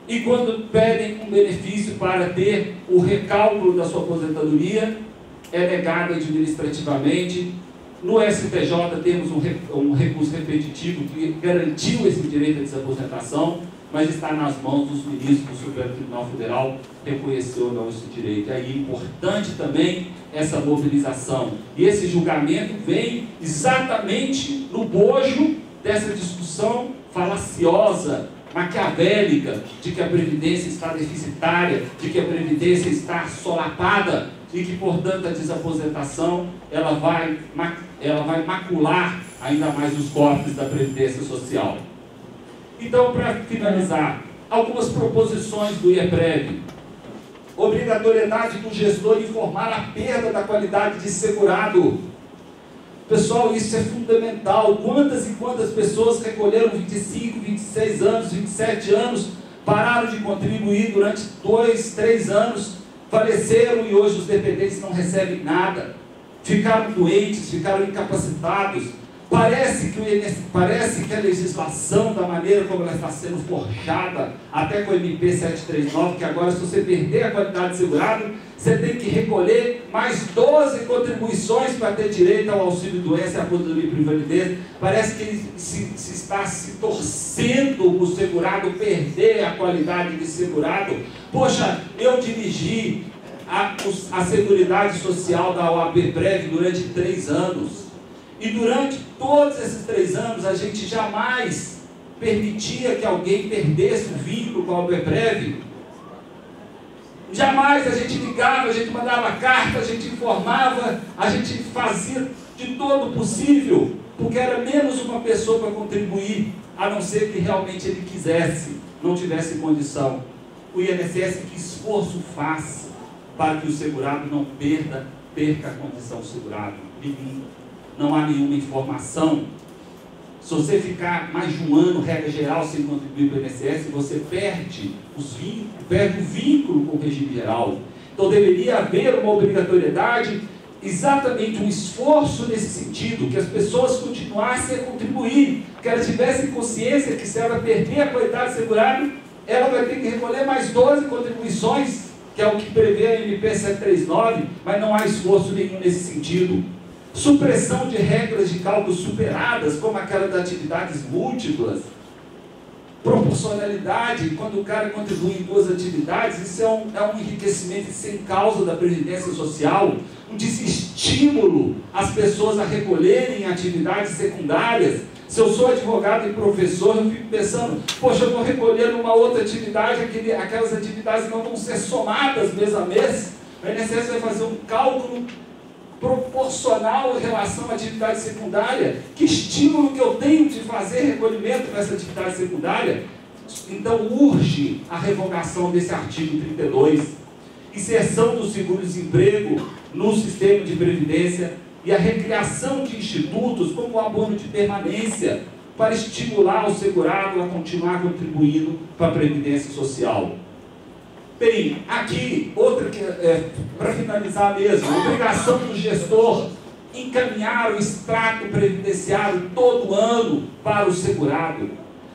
e quando pedem um benefício para ter o recálculo da sua aposentadoria, é negado administrativamente. No STJ temos um recurso repetitivo que garantiu esse direito à desaposentação, mas está nas mãos dos ministros do Supremo Tribunal Federal reconhecer ou não esse direito. Aí é importante também essa mobilização. E esse julgamento vem exatamente no bojo dessa discussão falaciosa maquiavélica de que a Previdência está deficitária, de que a Previdência está solapada e que, portanto, a desaposentação ela vai macular ainda mais os cofres da Previdência Social. Então, para finalizar, algumas proposições do IEPREV. Obrigatoriedade do gestor informar a perda da qualidade de segurado. Pessoal, isso é fundamental. Quantas e quantas pessoas recolheram 25, 26 anos, 27 anos, pararam de contribuir durante 2, 3 anos, faleceram e hoje os dependentes não recebem nada, ficaram doentes, ficaram incapacitados. Parece que a legislação, da maneira como ela está sendo forjada, até com o MP 739, que agora, se você perder a qualidade de segurado, você tem que recolher mais 12 contribuições para ter direito ao auxílio-doença e à aposentadoria por invalidez. Parece que se está se torcendo o segurado perder a qualidade de segurado. Poxa, eu dirigi a Seguridade Social da OAB-PREV durante 3 anos. E durante todos esses 3 anos, a gente jamais permitia que alguém perdesse o vínculo com a OAB-PREV. Jamais a gente ligava, a gente mandava carta, a gente informava, a gente fazia de todo o possível, porque era menos uma pessoa para contribuir, a não ser que realmente ele quisesse, não tivesse condição. O INSS, que esforço faz para que o segurado não perca a condição de segurado? Nenhum. Não há nenhuma informação. Se você ficar mais de um ano, regra geral, sem contribuir para o INSS, você perde o vínculo com o regime geral. Então deveria haver uma obrigatoriedade, exatamente um esforço nesse sentido, que as pessoas continuassem a contribuir, que elas tivessem consciência que se ela perder a qualidade de segurado, ela vai ter que recolher mais 12 contribuições, que é o que prevê a MP 739, mas não há esforço nenhum nesse sentido. Supressão de regras de cálculo superadas, como aquela das atividades múltiplas. Proporcionalidade, quando o cara contribui em 2 atividades, isso é um enriquecimento sem causa da Previdência Social, um desestímulo às pessoas a recolherem atividades secundárias. Se eu sou advogado e professor, eu fico pensando, poxa, eu vou recolher numa outra atividade, aquelas atividades não vão ser somadas mês a mês. O INSS vai fazer um cálculo proporcional em relação à atividade secundária. Que estímulo que eu tenho de fazer recolhimento nessa atividade secundária? Então urge a revogação desse artigo 32, inserção do seguro-desemprego no sistema de previdência e a recriação de institutos como o abono de permanência para estimular o segurado a continuar contribuindo para a previdência social. Bem, aqui, outra que para finalizar mesmo, obrigação do gestor encaminhar o extrato previdenciário todo ano para o segurado,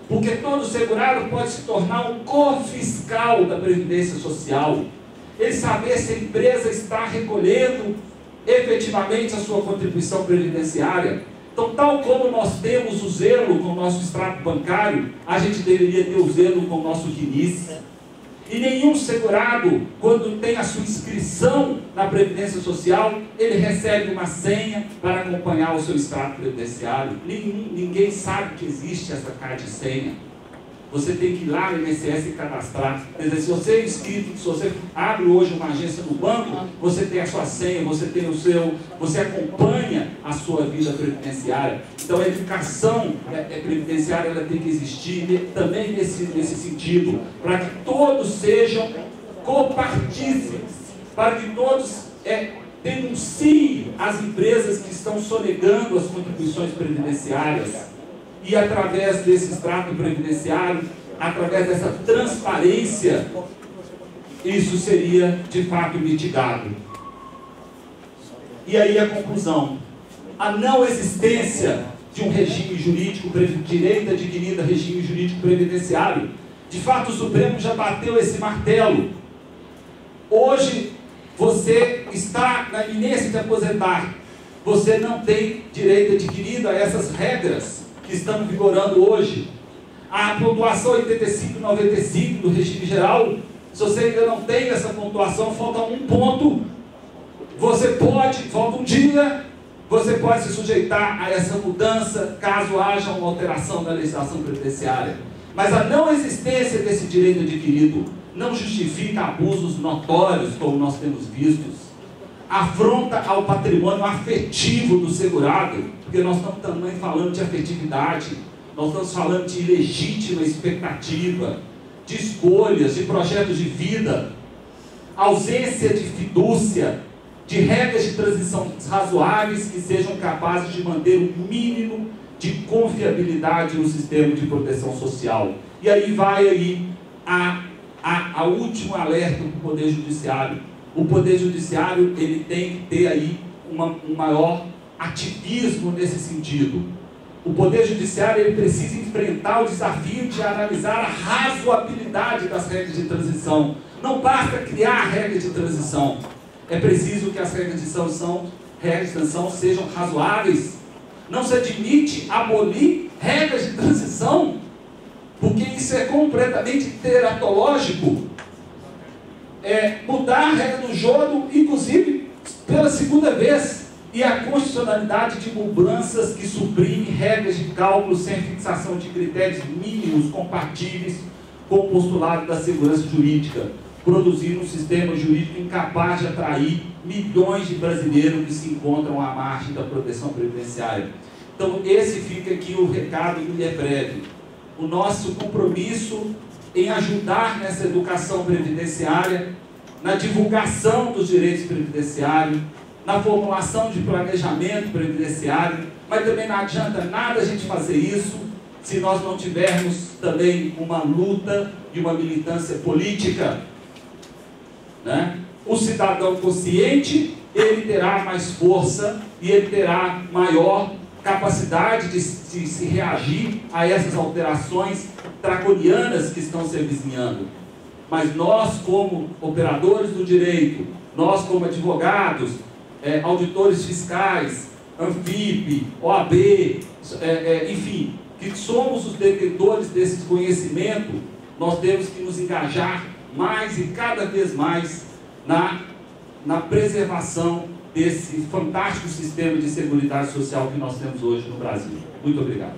porque todo segurado pode se tornar um cofiscal da Previdência Social. Ele saber se a empresa está recolhendo efetivamente a sua contribuição previdenciária. Então, tal como nós temos o zelo com o nosso extrato bancário, a gente deveria ter o zelo com o nosso RINIS. E nenhum segurado, quando tem a sua inscrição na Previdência Social, ele recebe uma senha para acompanhar o seu extrato previdenciário. Ninguém sabe que existe essa carta de senha. Você tem que ir lá no INSS e cadastrar. Quer dizer, se você é inscrito, se você abre hoje uma agência no banco, você tem a sua senha, você acompanha a sua vida previdenciária. Então a educação previdenciária ela tem que existir também nesse sentido, para que todos sejam copartícipes, para que todos denunciem as empresas que estão sonegando as contribuições previdenciárias. E através desse extrato previdenciário, através dessa transparência, isso seria de fato mitigado. E aí a conclusão: a não existência de um regime jurídico, direito adquirido a regime jurídico previdenciário. De fato, o Supremo já bateu esse martelo. Hoje, você está na iminência de aposentar. Você não tem direito adquirido a essas regras que estão vigorando hoje. A pontuação 85/95 do regime geral, se você ainda não tem essa pontuação, falta um ponto, falta um dia, você pode se sujeitar a essa mudança, caso haja uma alteração da legislação previdenciária. Mas a não existência desse direito adquirido não justifica abusos notórios, como nós temos vistos. Afronta ao patrimônio afetivo do segurado, porque nós não estamos também falando de afetividade, nós estamos falando de ilegítima expectativa, de escolhas, de projetos de vida, ausência de fidúcia, de regras de transição razoáveis que sejam capazes de manter o mínimo de confiabilidade no sistema de proteção social. E aí vai aí a último alerta para o Poder Judiciário. O Poder Judiciário ele tem que ter aí um maior ativismo nesse sentido. O Poder Judiciário ele precisa enfrentar o desafio de analisar a razoabilidade das regras de transição. Não basta criar regras de transição. É preciso que as regras de transição sejam razoáveis. Não se admite abolir regras de transição, porque isso é completamente teratológico. Mudar a regra do jogo, inclusive, pela segunda vez, e a constitucionalidade de mudanças que suprime regras de cálculo sem fixação de critérios mínimos compatíveis com o postulado da segurança jurídica, produzindo um sistema jurídico incapaz de atrair milhões de brasileiros que se encontram à margem da proteção previdenciária. Então, esse fica aqui o recado do IEPREV. O nosso compromisso em ajudar nessa educação previdenciária, na divulgação dos direitos previdenciários, na formulação de planejamento previdenciário, mas também não adianta nada a gente fazer isso se nós não tivermos também uma luta e uma militância política, né? O cidadão consciente, ele terá mais força e ele terá maior capacidade de se reagir a essas alterações draconianas que estão se avizinhando. Mas nós, como operadores do direito, nós como advogados, auditores fiscais, Anfip, OAB, enfim, que somos os detentores desse conhecimento, nós temos que nos engajar mais e cada vez mais na preservação desse fantástico sistema de seguridade social que nós temos hoje no Brasil. Muito obrigado.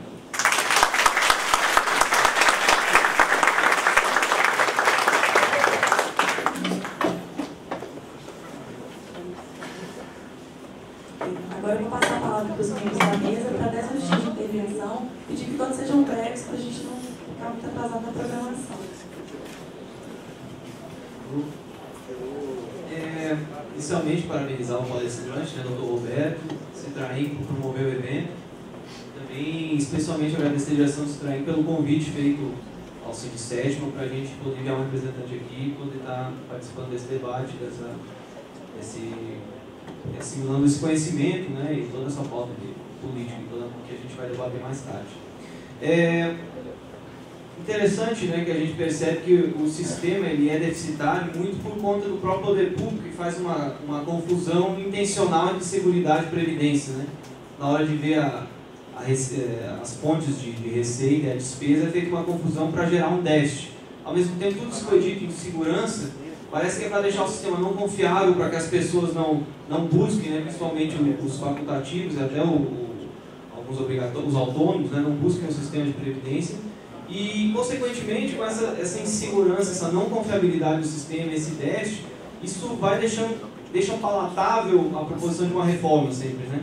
Agora eu vou passar a palavra para os membros da mesa para 10 minutos de intervenção, pedir que todos sejam breves para a gente não ficar muito atrasado na programação. Inicialmente, parabenizar o palestrante, Dr. Roberto, Citraem, por promover o evento. Também, especialmente, agradecer a direção do Citraem pelo convite feito ao Sindicet para a gente poder enviar um representante aqui e poder estar participando desse debate, assimilando esse conhecimento, né, e toda essa pauta política que a gente vai debater mais tarde. Interessante, né, que a gente percebe que o sistema ele é deficitário muito por conta do próprio poder público, que faz uma confusão intencional entre seguridade e previdência, né? Na hora de ver as fontes de receita e a despesa, é feita uma confusão para gerar um déficit. Ao mesmo tempo, tudo isso foi dito em segurança, parece que é para deixar o sistema não confiável, para que as pessoas não busquem, né, principalmente os facultativos, até alguns obrigatórios, os autônomos, né, não busquem o sistema de previdência. E, consequentemente, com essa insegurança, essa não confiabilidade do sistema, esse déficit, isso deixa palatável a proposição de uma reforma sempre, né?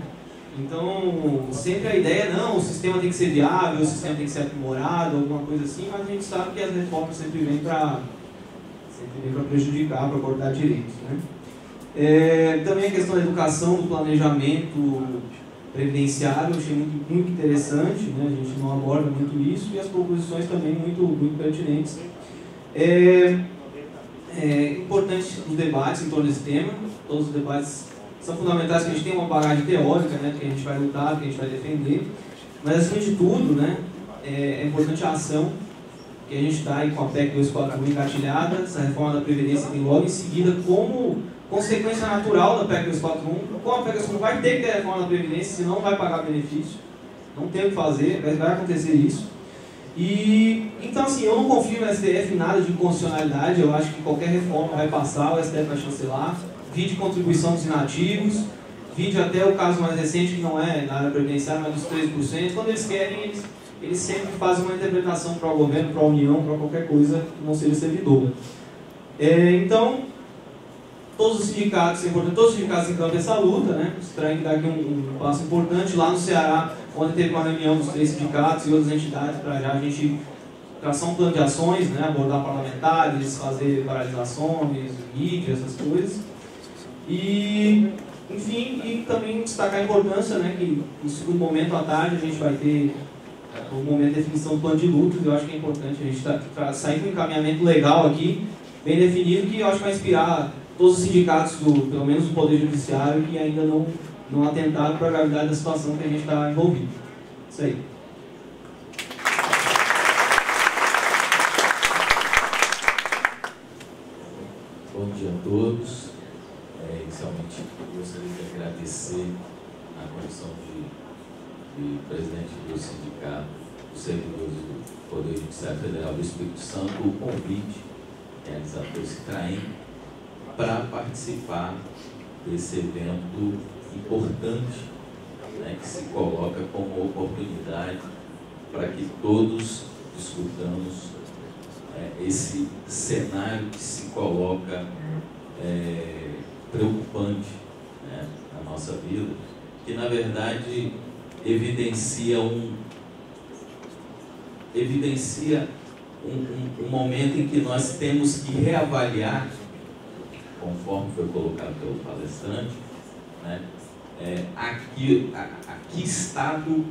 Então, sempre a ideia, não, o sistema tem que ser viável, o sistema tem que ser aprimorado, alguma coisa assim, mas a gente sabe que as reformas sempre vêm para prejudicar, para cortar direitos, né? Também a questão da educação, do planejamento previdenciário, eu achei muito interessante, né? A gente não aborda muito isso, e as proposições também muito pertinentes. Importante os debates em torno desse tema, todos os debates são fundamentais, que a gente tenha uma bagagem teórica, né, que a gente vai lutar, que a gente vai defender, mas acima de tudo, né, é importante a ação que a gente está aí com a PEC 241 engatilhada, essa reforma da Previdência tem logo em seguida como consequência natural da PEC 241, como a PEC 241 vai ter que ter a reforma da Previdência, senão não vai pagar benefício, não tem o que fazer, vai acontecer isso. E, então assim, eu não confio no STF em nada de inconstitucionalidade, eu acho que qualquer reforma vai passar, o STF vai chancelar, vide contribuição dos inativos, vide até o caso mais recente, que não é na área previdenciária, mas dos 3%, quando eles querem, eles sempre fazem uma interpretação para o governo, para a União, para qualquer coisa que não seja servidor. Então, todos os sindicatos, é importante, todos os sindicatos encampam essa luta, né? O CITRAEM dá aqui um passo importante. Lá no Ceará, onde teve uma reunião dos 3 sindicatos e outras entidades para já a gente traçar um plano de ações, né? Abordar parlamentares, fazer paralisações, mídia, essas coisas. E, enfim, e também destacar a importância, né? Que no segundo momento, à tarde, a gente vai ter o momento de definição do plano de lutas. Eu acho que é importante a gente sair com um encaminhamento legal aqui, bem definido, que eu acho que vai inspirar todos os sindicatos, pelo menos do Poder Judiciário, que ainda não atentaram para a gravidade da situação que a gente está envolvido. Isso aí. Bom dia a todos. Inicialmente, eu gostaria de agradecer à condição de presidente do Sindicato dos Servidores do Poder Judiciário Federal do Espírito Santo o convite realizado pelo CITRAEM para participar desse evento importante, né, que se coloca como oportunidade para que todos discutamos esse cenário que se coloca preocupante, né, na nossa vida, que na verdade evidencia um momento em que nós temos que reavaliar, conforme foi colocado pelo palestrante, né, que estado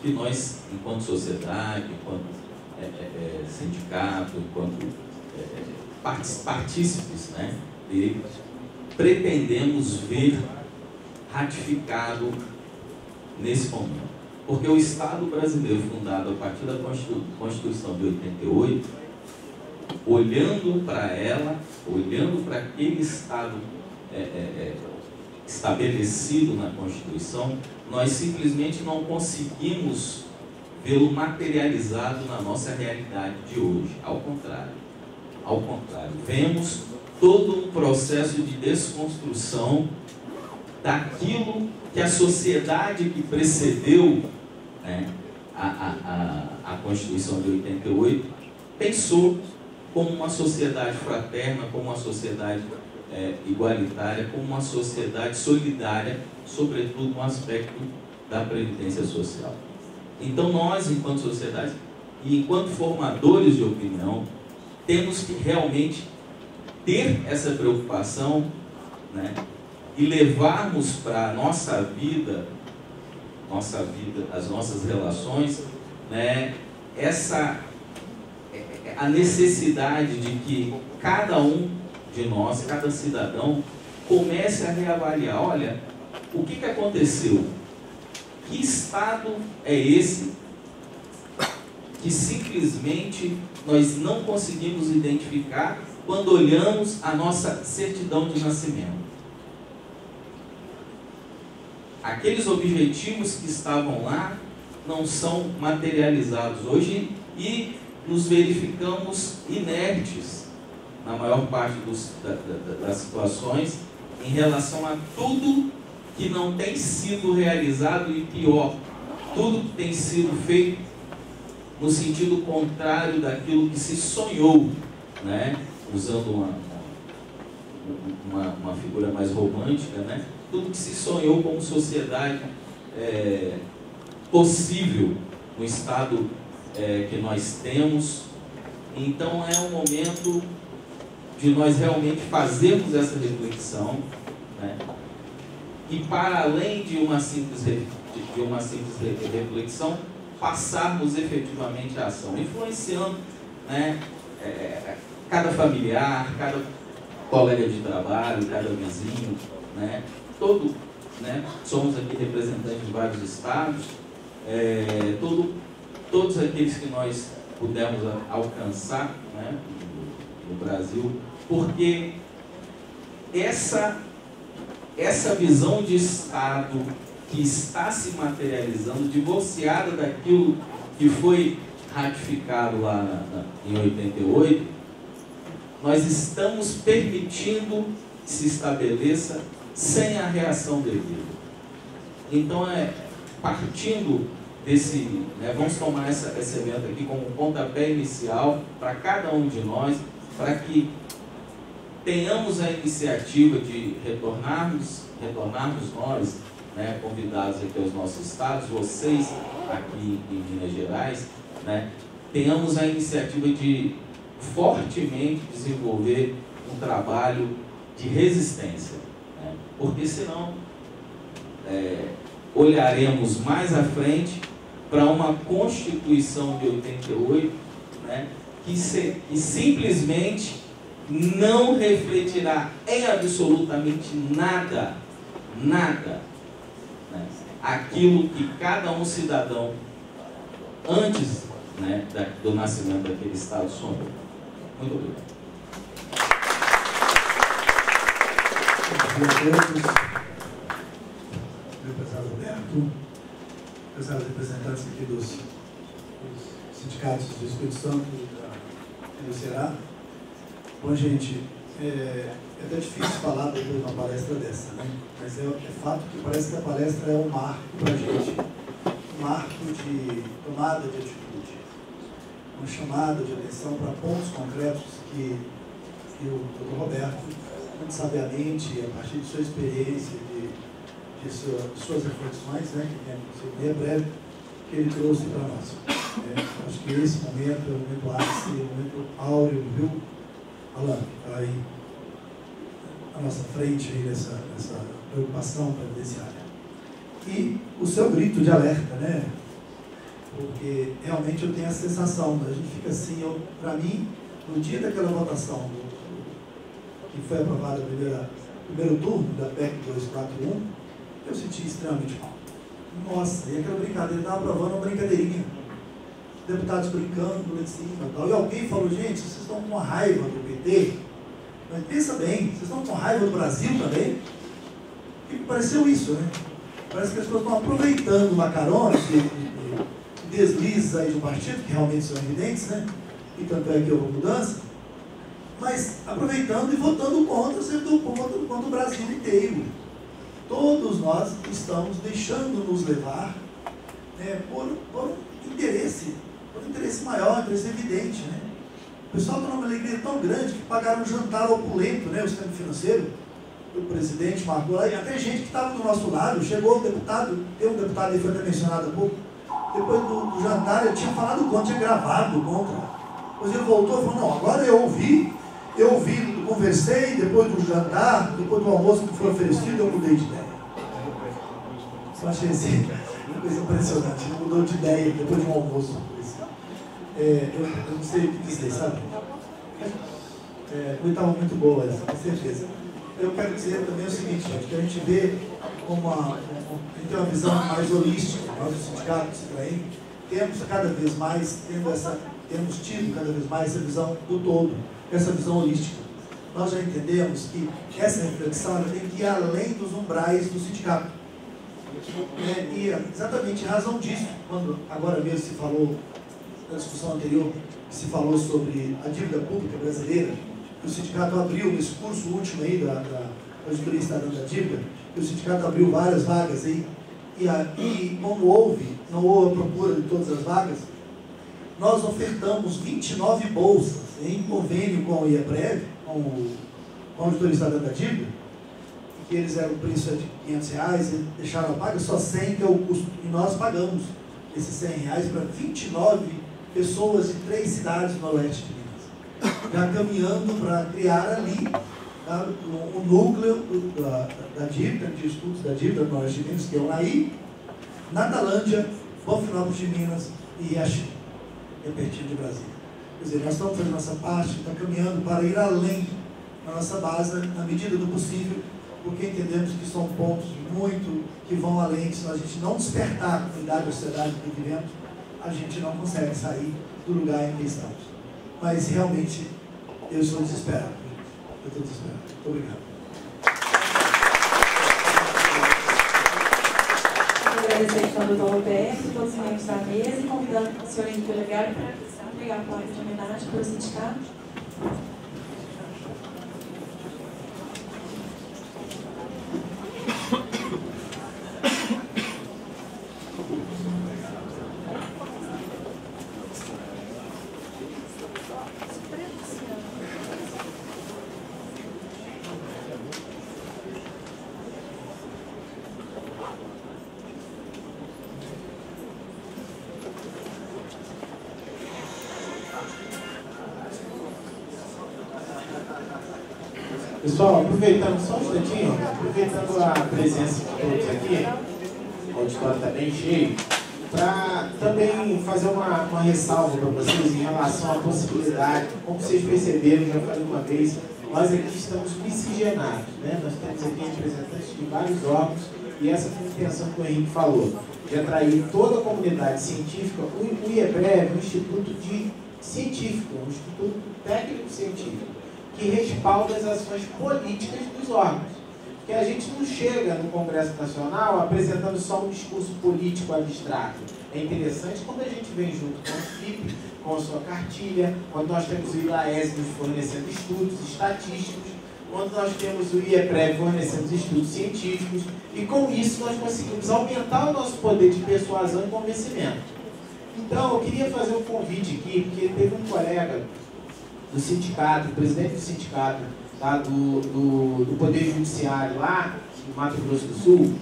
que nós, enquanto sociedade, enquanto sindicato, enquanto partícipes, né, pretendemos ver ratificado nesse momento. Porque o Estado brasileiro, fundado a partir da Constituição de 88, olhando para ela, olhando para aquele Estado estabelecido na Constituição, nós simplesmente não conseguimos vê-lo materializado na nossa realidade de hoje. Ao contrário, vemos todo um processo de desconstrução daquilo que a sociedade que precedeu, né, a Constituição de 88 pensou como uma sociedade fraterna, como uma sociedade igualitária, como uma sociedade solidária, sobretudo no aspecto da previdência social. Então nós, enquanto sociedade e enquanto formadores de opinião, temos que realmente ter essa preocupação, né, e levarmos para a nossa vida, as nossas relações, né, a necessidade de que cada um de nós, cada cidadão, comece a reavaliar, olha, o que aconteceu? Que Estado é esse que simplesmente nós não conseguimos identificar quando olhamos a nossa certidão de nascimento? Aqueles objetivos que estavam lá não são materializados hoje e nos verificamos inertes na maior parte das situações em relação a tudo que não tem sido realizado e, pior, tudo que tem sido feito no sentido contrário daquilo que se sonhou, né? Usando uma figura mais romântica, né? Tudo que se sonhou como sociedade possível no estado que nós temos. Então é um momento de nós realmente fazermos essa reflexão, né? E para além de uma simples reflexão, passarmos efetivamente a ação, influenciando, né, cada familiar, cada colega de trabalho, cada vizinho, né, né, somos aqui representantes de vários estados, todos aqueles que nós pudermos alcançar, né, no Brasil, porque essa visão de Estado que está se materializando, divorciada daquilo que foi ratificado lá em 88, nós estamos permitindo que se estabeleça sem a reação devida. Então, partindo vamos tomar esse evento aqui como um pontapé inicial para cada um de nós, para que tenhamos a iniciativa de retornarmos nós, né, convidados aqui aos nossos estados, vocês aqui em Minas Gerais, né, tenhamos a iniciativa de fortemente desenvolver um trabalho de resistência, né, porque senão olharemos mais à frente para uma Constituição de 88, né, que simplesmente não refletirá em absolutamente nada, né, aquilo que cada um cidadão, antes, né, do nascimento daquele Estado, sonhou. Muito obrigado. Bom dia a todos. Meu prezado Roberto, prezados representantes aqui dos sindicatos do Espírito Santo e do Ceará. Bom, gente, é até difícil falar depois de uma palestra dessa, né? Mas é fato que parece que a palestra é um marco para a gente, um marco de tomada de atitude, uma chamada de atenção para pontos concretos que o Dr. Roberto, muito sabiamente, a partir de sua experiência, de suas reflexões, né, que é breve, que ele trouxe para nós. Acho que esse momento é um momento ápice, um momento áureo, viu, Alan, está aí à nossa frente aí nessa preocupação previdenciária. E o seu grito de alerta, né? Porque realmente eu tenho a sensação, a gente fica assim, para mim, no dia daquela votação que foi aprovada o primeiro turno da PEC 241, eu senti extremamente mal. Nossa, e aquela brincadeira, estava aprovando uma brincadeirinha. Deputados brincando lá em cima e tal. E alguém falou, gente, vocês estão com raiva do PT, mas pensa bem, vocês estão com raiva do Brasil também? E pareceu isso, né? Parece que as pessoas estão aproveitando uma carona de deslizes aí do partido, que realmente são evidentes, né? E tanto é que houve mudança, mas aproveitando e votando contra o Brasil inteiro. Todos nós estamos deixando-nos levar, né, por um interesse maior, interesse evidente, né? O pessoal está numa alegria tão grande que pagaram um jantar opulento, né, o sistema financeiro, o presidente marcou lá, e até gente que estava do nosso lado, chegou o deputado, tem um deputado aí, foi até mencionado há pouco, depois do jantar ele tinha falado contra, tinha gravado contra, depois ele voltou e falou, não, agora eu ouvi, conversei, depois do jantar, depois do almoço que foi oferecido, eu mudei de ideia. Eu achei assim, uma coisa impressionante, ele mudou de ideia depois de um almoço. Eu não sei o que dizer, sabe? Estava muito boa essa, com certeza. Eu quero dizer também o seguinte, gente, que a gente vê como a gente tem uma visão mais holística, nós do sindicato do Citraem, temos cada vez mais, temos tido cada vez mais essa visão do todo, essa visão holística. Nós já entendemos que essa reflexão ela tem que ir além dos umbrais do sindicato. E exatamente em razão disso, quando agora mesmo se falou, na discussão anterior, se falou sobre a dívida pública brasileira, que o sindicato abriu, nesse curso último aí da auditoria estadual da dívida, que o sindicato abriu várias vagas aí, e como não houve a procura de todas as vagas, nós ofertamos 29 bolsas em convênio com o IEPREV, com a auditoria estadual da dívida, que eles eram o preço de R$500, e deixaram a paga só 100, que é o custo, e nós pagamos esses R$100 para 29 pessoas de 3 cidades no oeste de Minas, já caminhando para criar ali o núcleo da dívida, de estudos da dívida no oeste de Minas, que é o NAI, Natalândia, Bonfinópolis de Minas e Iaxim, que é pertinho de Brasília. Quer dizer, nós estamos fazendo nossa parte, está caminhando para ir além da nossa base, na medida do possível, porque entendemos que são pontos muito que vão além, se a gente não despertar a comunidade, a sociedade que vivemos, a gente não consegue sair do lugar em que estamos. Mas realmente eu estou desesperado. Eu estou desesperado. Muito obrigado. Agradecer então ao doutor Roberto, todos os membros da mesa e convidando o senhor Henrique Olegário para entregar a placa de homenagem para o sindicato. Pessoal, aproveitando só um instantinho, aproveitando a presença de todos aqui, o auditório está bem cheio, para também fazer uma ressalva para vocês em relação à possibilidade, como vocês perceberam, já falei uma vez, nós aqui estamos miscigenados, né? Nós temos aqui representantes de vários órgãos e essa foi a intenção que o Henrique falou, de atrair toda a comunidade científica. O IEPREV é um instituto científico, um instituto técnico-científico, que respalda as ações políticas dos órgãos. Porque a gente não chega no Congresso Nacional apresentando só um discurso político abstrato. É interessante quando a gente vem junto com o FIP, com a sua cartilha, quando nós temos o ILAES nos fornecendo estudos estatísticos, quando nós temos o IEPREV fornecendo estudos científicos, e com isso nós conseguimos aumentar o nosso poder de persuasão e convencimento. Então, eu queria fazer um convite aqui, porque teve um colega do sindicato, o presidente do sindicato, tá, do Poder Judiciário lá, no Mato Grosso do Sul,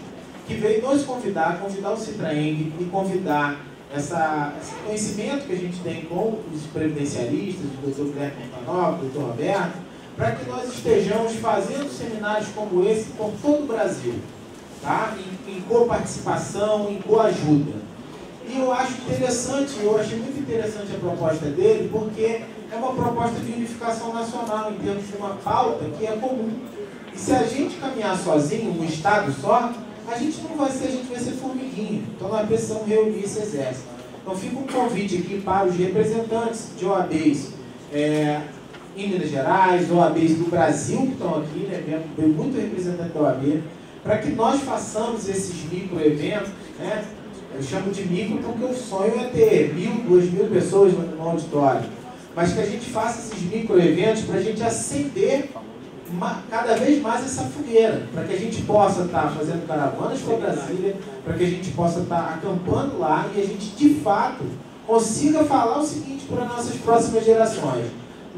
que veio nos convidar o Citraeng e convidar esse conhecimento que a gente tem com os previdencialistas, o doutor Guilherme Portanova, o doutor Roberto, para que nós estejamos fazendo seminários como esse por todo o Brasil, tá? Em coparticipação, em coajuda. E eu acho interessante, eu achei muito interessante a proposta dele, porque é uma proposta de unificação nacional, em termos de uma pauta que é comum. E se a gente caminhar sozinho, um Estado só, a gente não vai ser, a gente vai ser formiguinha. Então nós precisamos reunir esse exército. Então fica um convite aqui para os representantes de OABs em Minas Gerais, OABs do Brasil que estão aqui, né? Tem muito representante da OAB, para que nós façamos esses microeventos, né? Eu chamo de micro porque o sonho é ter 1.000, 2.000 pessoas no auditório. Mas que a gente faça esses microeventos para a gente acender cada vez mais essa fogueira, para que a gente possa estar fazendo caravanas para Brasília, para que a gente possa estar acampando lá e a gente, de fato, consiga falar o seguinte para nossas próximas gerações.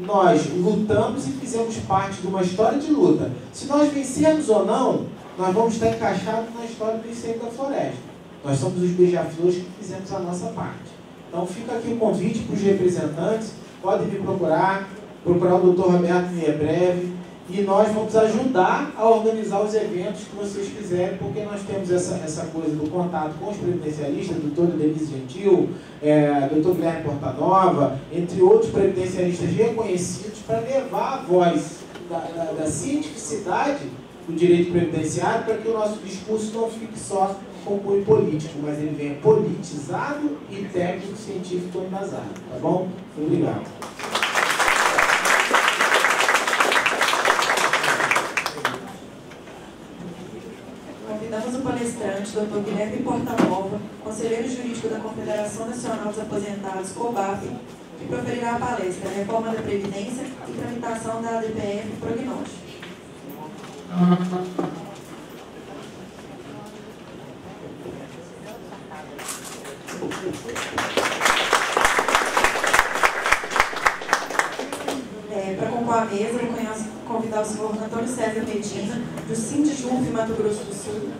Nós lutamos e fizemos parte de uma história de luta. Se nós vencermos ou não, nós vamos estar encaixados na história do incêndio da floresta. Nós somos os beija-flores que fizemos a nossa parte. Então fica aqui o convite para os representantes, podem me procurar o doutor Roberto no IEPREV, e nós vamos ajudar a organizar os eventos que vocês quiserem, porque nós temos essa coisa do contato com os previdencialistas, doutora Denise Gentil, doutor Guilherme Portanova, entre outros previdencialistas reconhecidos, para levar a voz da cientificidade do direito previdenciário, para que o nosso discurso não fique só com cunho político, mas ele venha politizado e técnico-científico embasado. Tá bom? Obrigado. Convidamos o palestrante, Dr. Guilherme Portanova, conselheiro jurídico da Confederação Nacional dos Aposentados, COBAF, que proferirá a palestra Reforma da Previdência e Tramitação da ADPF Prognóstico. Para compor a mesa, eu vou convidar o senhor Antônio César Medina, do Sindjuf, Mato Grosso do Sul.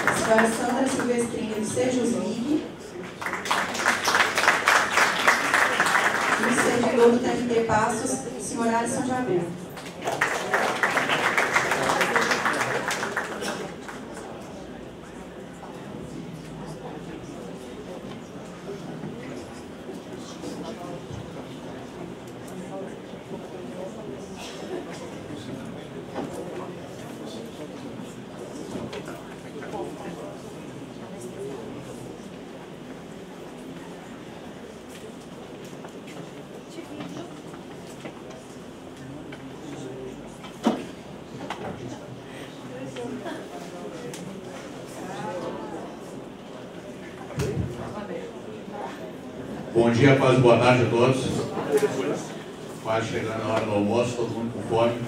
A senhora Sandra Silvestrini, do Sejusmig. E o servidor do TRT Passos, o senhor Alisson Jabu. Bom dia, quase boa tarde a todos. Quase chegando a hora do almoço, todo mundo com fome.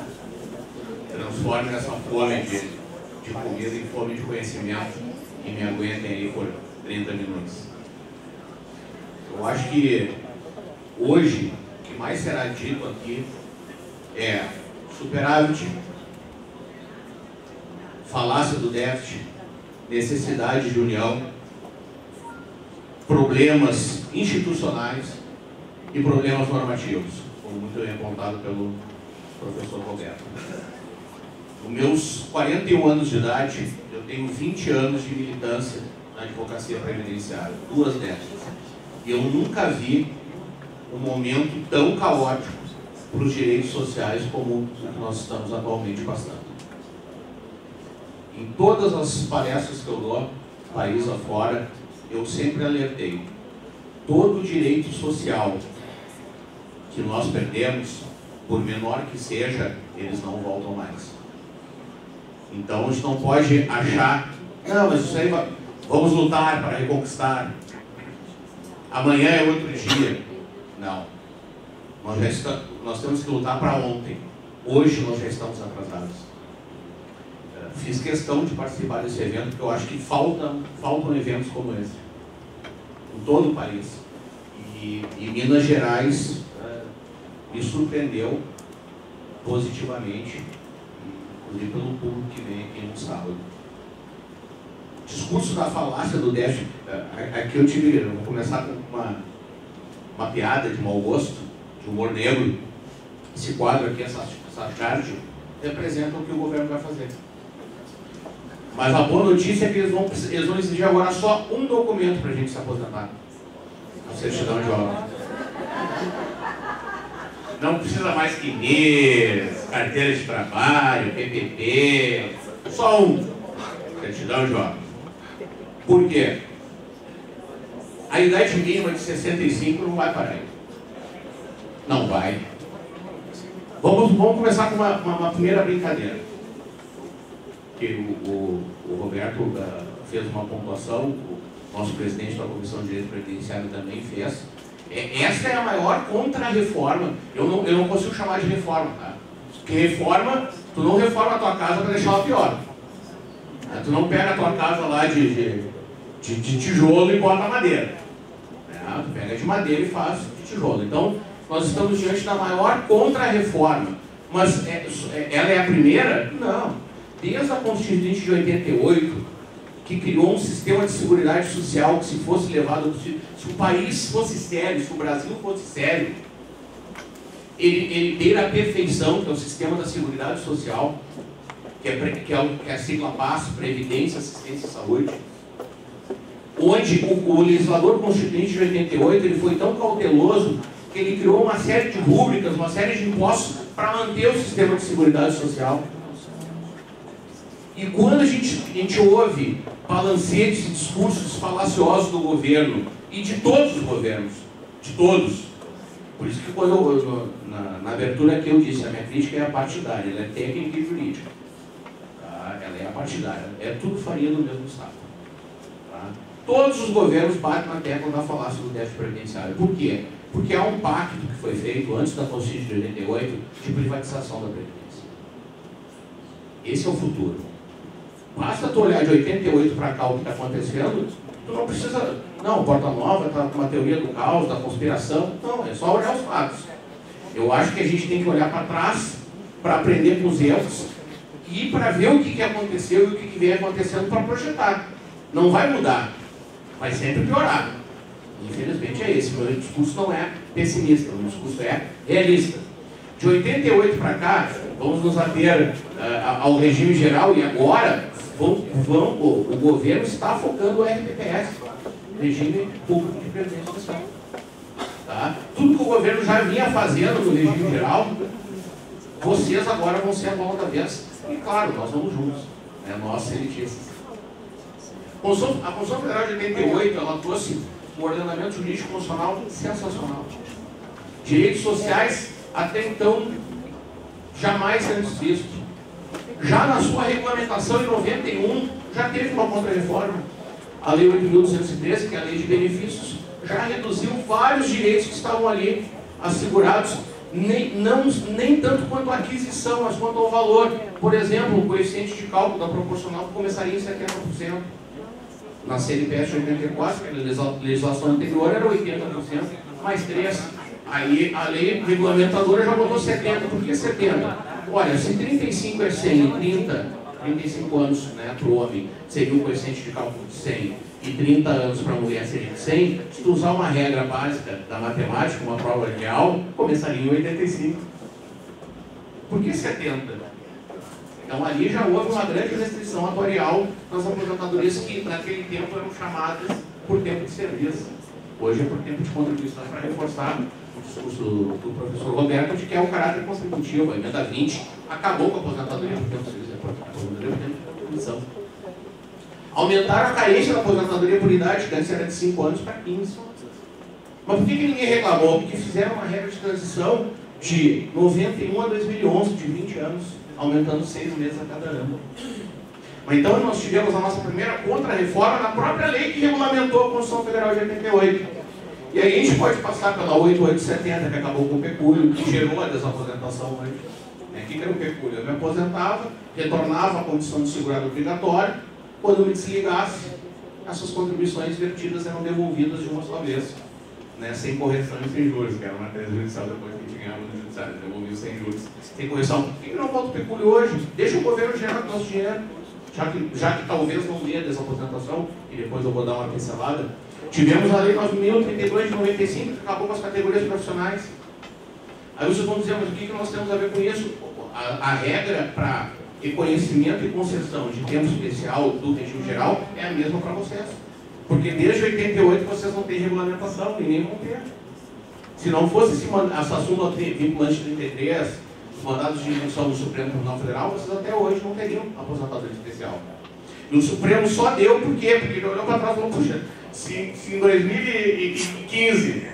Transforme essa fome de comida em fome de conhecimento e me aguentem aí por 30 minutos. Eu acho que hoje o que mais será dito aqui é superávit, falácia do déficit, necessidade de união, problemas institucionais e problemas normativos, como muito bem apontado pelo professor Roberto. Nos meus 41 anos de idade, eu tenho 20 anos de militância na advocacia previdenciária, 2 décadas. E eu nunca vi um momento tão caótico para os direitos sociais como o que nós estamos atualmente passando. Em todas as palestras que eu dou, país afora, eu sempre alertei. Todo direito social que nós perdemos, por menor que seja, eles não voltam mais. Então a gente não pode achar, não, mas isso aí vamos lutar para reconquistar. Amanhã é outro dia. Não. Nós temos que lutar para ontem. Hoje nós já estamos atrasados. Fiz questão de participar desse evento, porque eu acho que faltam eventos como esse. Em todo o país. E Minas Gerais me surpreendeu positivamente, inclusive pelo público que vem aqui no sábado. Discurso da falácia do déficit. Aqui eu vou começar com uma piada de mau gosto, de humor negro. Esse quadro aqui, essa charge, representa o que o governo vai fazer. Mas a boa notícia é que eles vão exigir agora só um documento para a gente se aposentar. A certidão de obra. Não precisa mais que NIS, carteira de trabalho, PPP, só um. Certidão de obra. Por quê? A idade mínima de 65 não vai parar aí. Não vai. Vamos começar com uma primeira brincadeira. Que o Roberto fez uma pontuação, o nosso presidente da Comissão de Direito Previdenciário também fez. Essa é a maior contra-reforma. Eu não consigo chamar de reforma, tá? Porque reforma, tu não reforma a tua casa para deixar ela pior. Tu não pega a tua casa lá de tijolo e bota madeira. Tu pega de madeira e faz de tijolo. Então, nós estamos diante da maior contra-reforma. Mas ela é a primeira? Não. Desde a Constituinte de 88, que criou um sistema de seguridade social que, se fosse levado, se o país fosse sério, se o Brasil fosse sério, ele ter a perfeição, que é o sistema da seguridade social, que é a sigla PAS, Previdência, Assistência e Saúde, onde o legislador constituinte de 88 ele foi tão cauteloso que ele criou uma série de rúbricas, uma série de impostos para manter o sistema de seguridade social. E quando a gente ouve balancetes e discursos falaciosos do governo, e de todos os governos, de todos, por isso que quando na abertura aqui eu disse, a minha crítica é partidária, ela é técnica e jurídica. Tá? Ela é partidária, é tudo farinha do mesmo Estado. Tá? Todos os governos batem na tecla da falácia do déficit previdenciário. Por quê? Porque há um pacto que foi feito antes da Constituição de 88 de privatização da Previdência. Esse é o futuro. Basta tu olhar de 88 para cá o que está acontecendo, tu não precisa... Não, Porta Nova está com uma teoria do caos, da conspiração. Não, é só olhar os fatos. Eu acho que a gente tem que olhar para trás para aprender com os erros e para ver o que aconteceu e o que vem acontecendo para projetar. Não vai mudar, vai sempre piorar. Infelizmente é esse. Meu discurso não é pessimista, meu discurso é realista. De 88 para cá, vamos nos ater ao regime geral e agora o governo está focando o RPPS, Regime Público de Previdência Social. Tá? Tudo que o governo já vinha fazendo no regime geral, vocês agora vão ser a bola da vez. E claro, nós vamos juntos, né? Nós elitistas. A Constituição Federal de 88, ela trouxe um ordenamento jurídico constitucional sensacional. Direitos sociais, até então, jamais antes visto. Já na sua regulamentação, em 91, já teve uma contra-reforma. A Lei 8.213, que é a Lei de Benefícios, já reduziu vários direitos que estavam ali assegurados, nem tanto quanto a aquisição, mas quanto ao valor. Por exemplo, o coeficiente de cálculo da proporcional começaria em 70%. Na CNPS de 84, que a legislação anterior era 80%, mais 3%. Aí a lei regulamentadora já botou 70%. Por que 70%? Olha, se 35 é 100 e 30 35 anos, né, para o homem seria um coeficiente de cálculo de 100 e 30 anos para a mulher seria de 100, se tu usar uma regra básica da matemática, uma prova real, começaria em 85. Por que 70? Então ali já houve uma grande restrição atuarial nas aposentadorias que naquele tempo eram chamadas por tempo de serviço. Hoje é por tempo de contribuição, para reforçar o discurso do professor Roberto de que é o caráter contributivo. A emenda 20 acabou com a aposentadoria por tempo de serviço, a aposentadoria por tempo de contribuição. Aumentaram a carência da aposentadoria por idade, que antes era de 5 anos para 15. Mas por que ninguém reclamou? Porque fizeram uma regra de transição de 91 a 2011, de 20 anos, aumentando 6 meses a cada ano. Mas então nós tivemos a nossa primeira contra-reforma na própria lei que regulamentou a Constituição Federal de 88. E aí a gente pode passar pela 8870, que acabou com o pecúlio, que gerou a desaposentação hoje. O que era o pecúlio? Eu me aposentava, retornava à condição de segurado obrigatório, quando eu me desligasse, essas contribuições vertidas eram devolvidas de uma só vez, né, sem correção e sem juros, que era uma matéria judicial depois que a gente ganhava no judiciário, devolvido sem juros, sem correção. Por que não volta o pecúlio hoje? Deixa o governo gerar o nosso dinheiro, já que talvez não dê a desaposentação, e depois eu vou dar uma pincelada. Tivemos a Lei 9.032 de 95, que acabou com as categorias profissionais. Aí vocês vão dizer, mas o que nós temos a ver com isso? A regra para reconhecimento e concessão de tempo especial do regime geral é a mesma para vocês. Porque desde 88 vocês não têm regulamentação e nem vão ter. Se não fosse essa súmula vinculante 33, os mandados de injunção do Supremo Tribunal Federal, vocês até hoje não teriam aposentadoria especial. E o Supremo só deu por quê? Porque ele olhou para trás e falou, puxa, se em 2015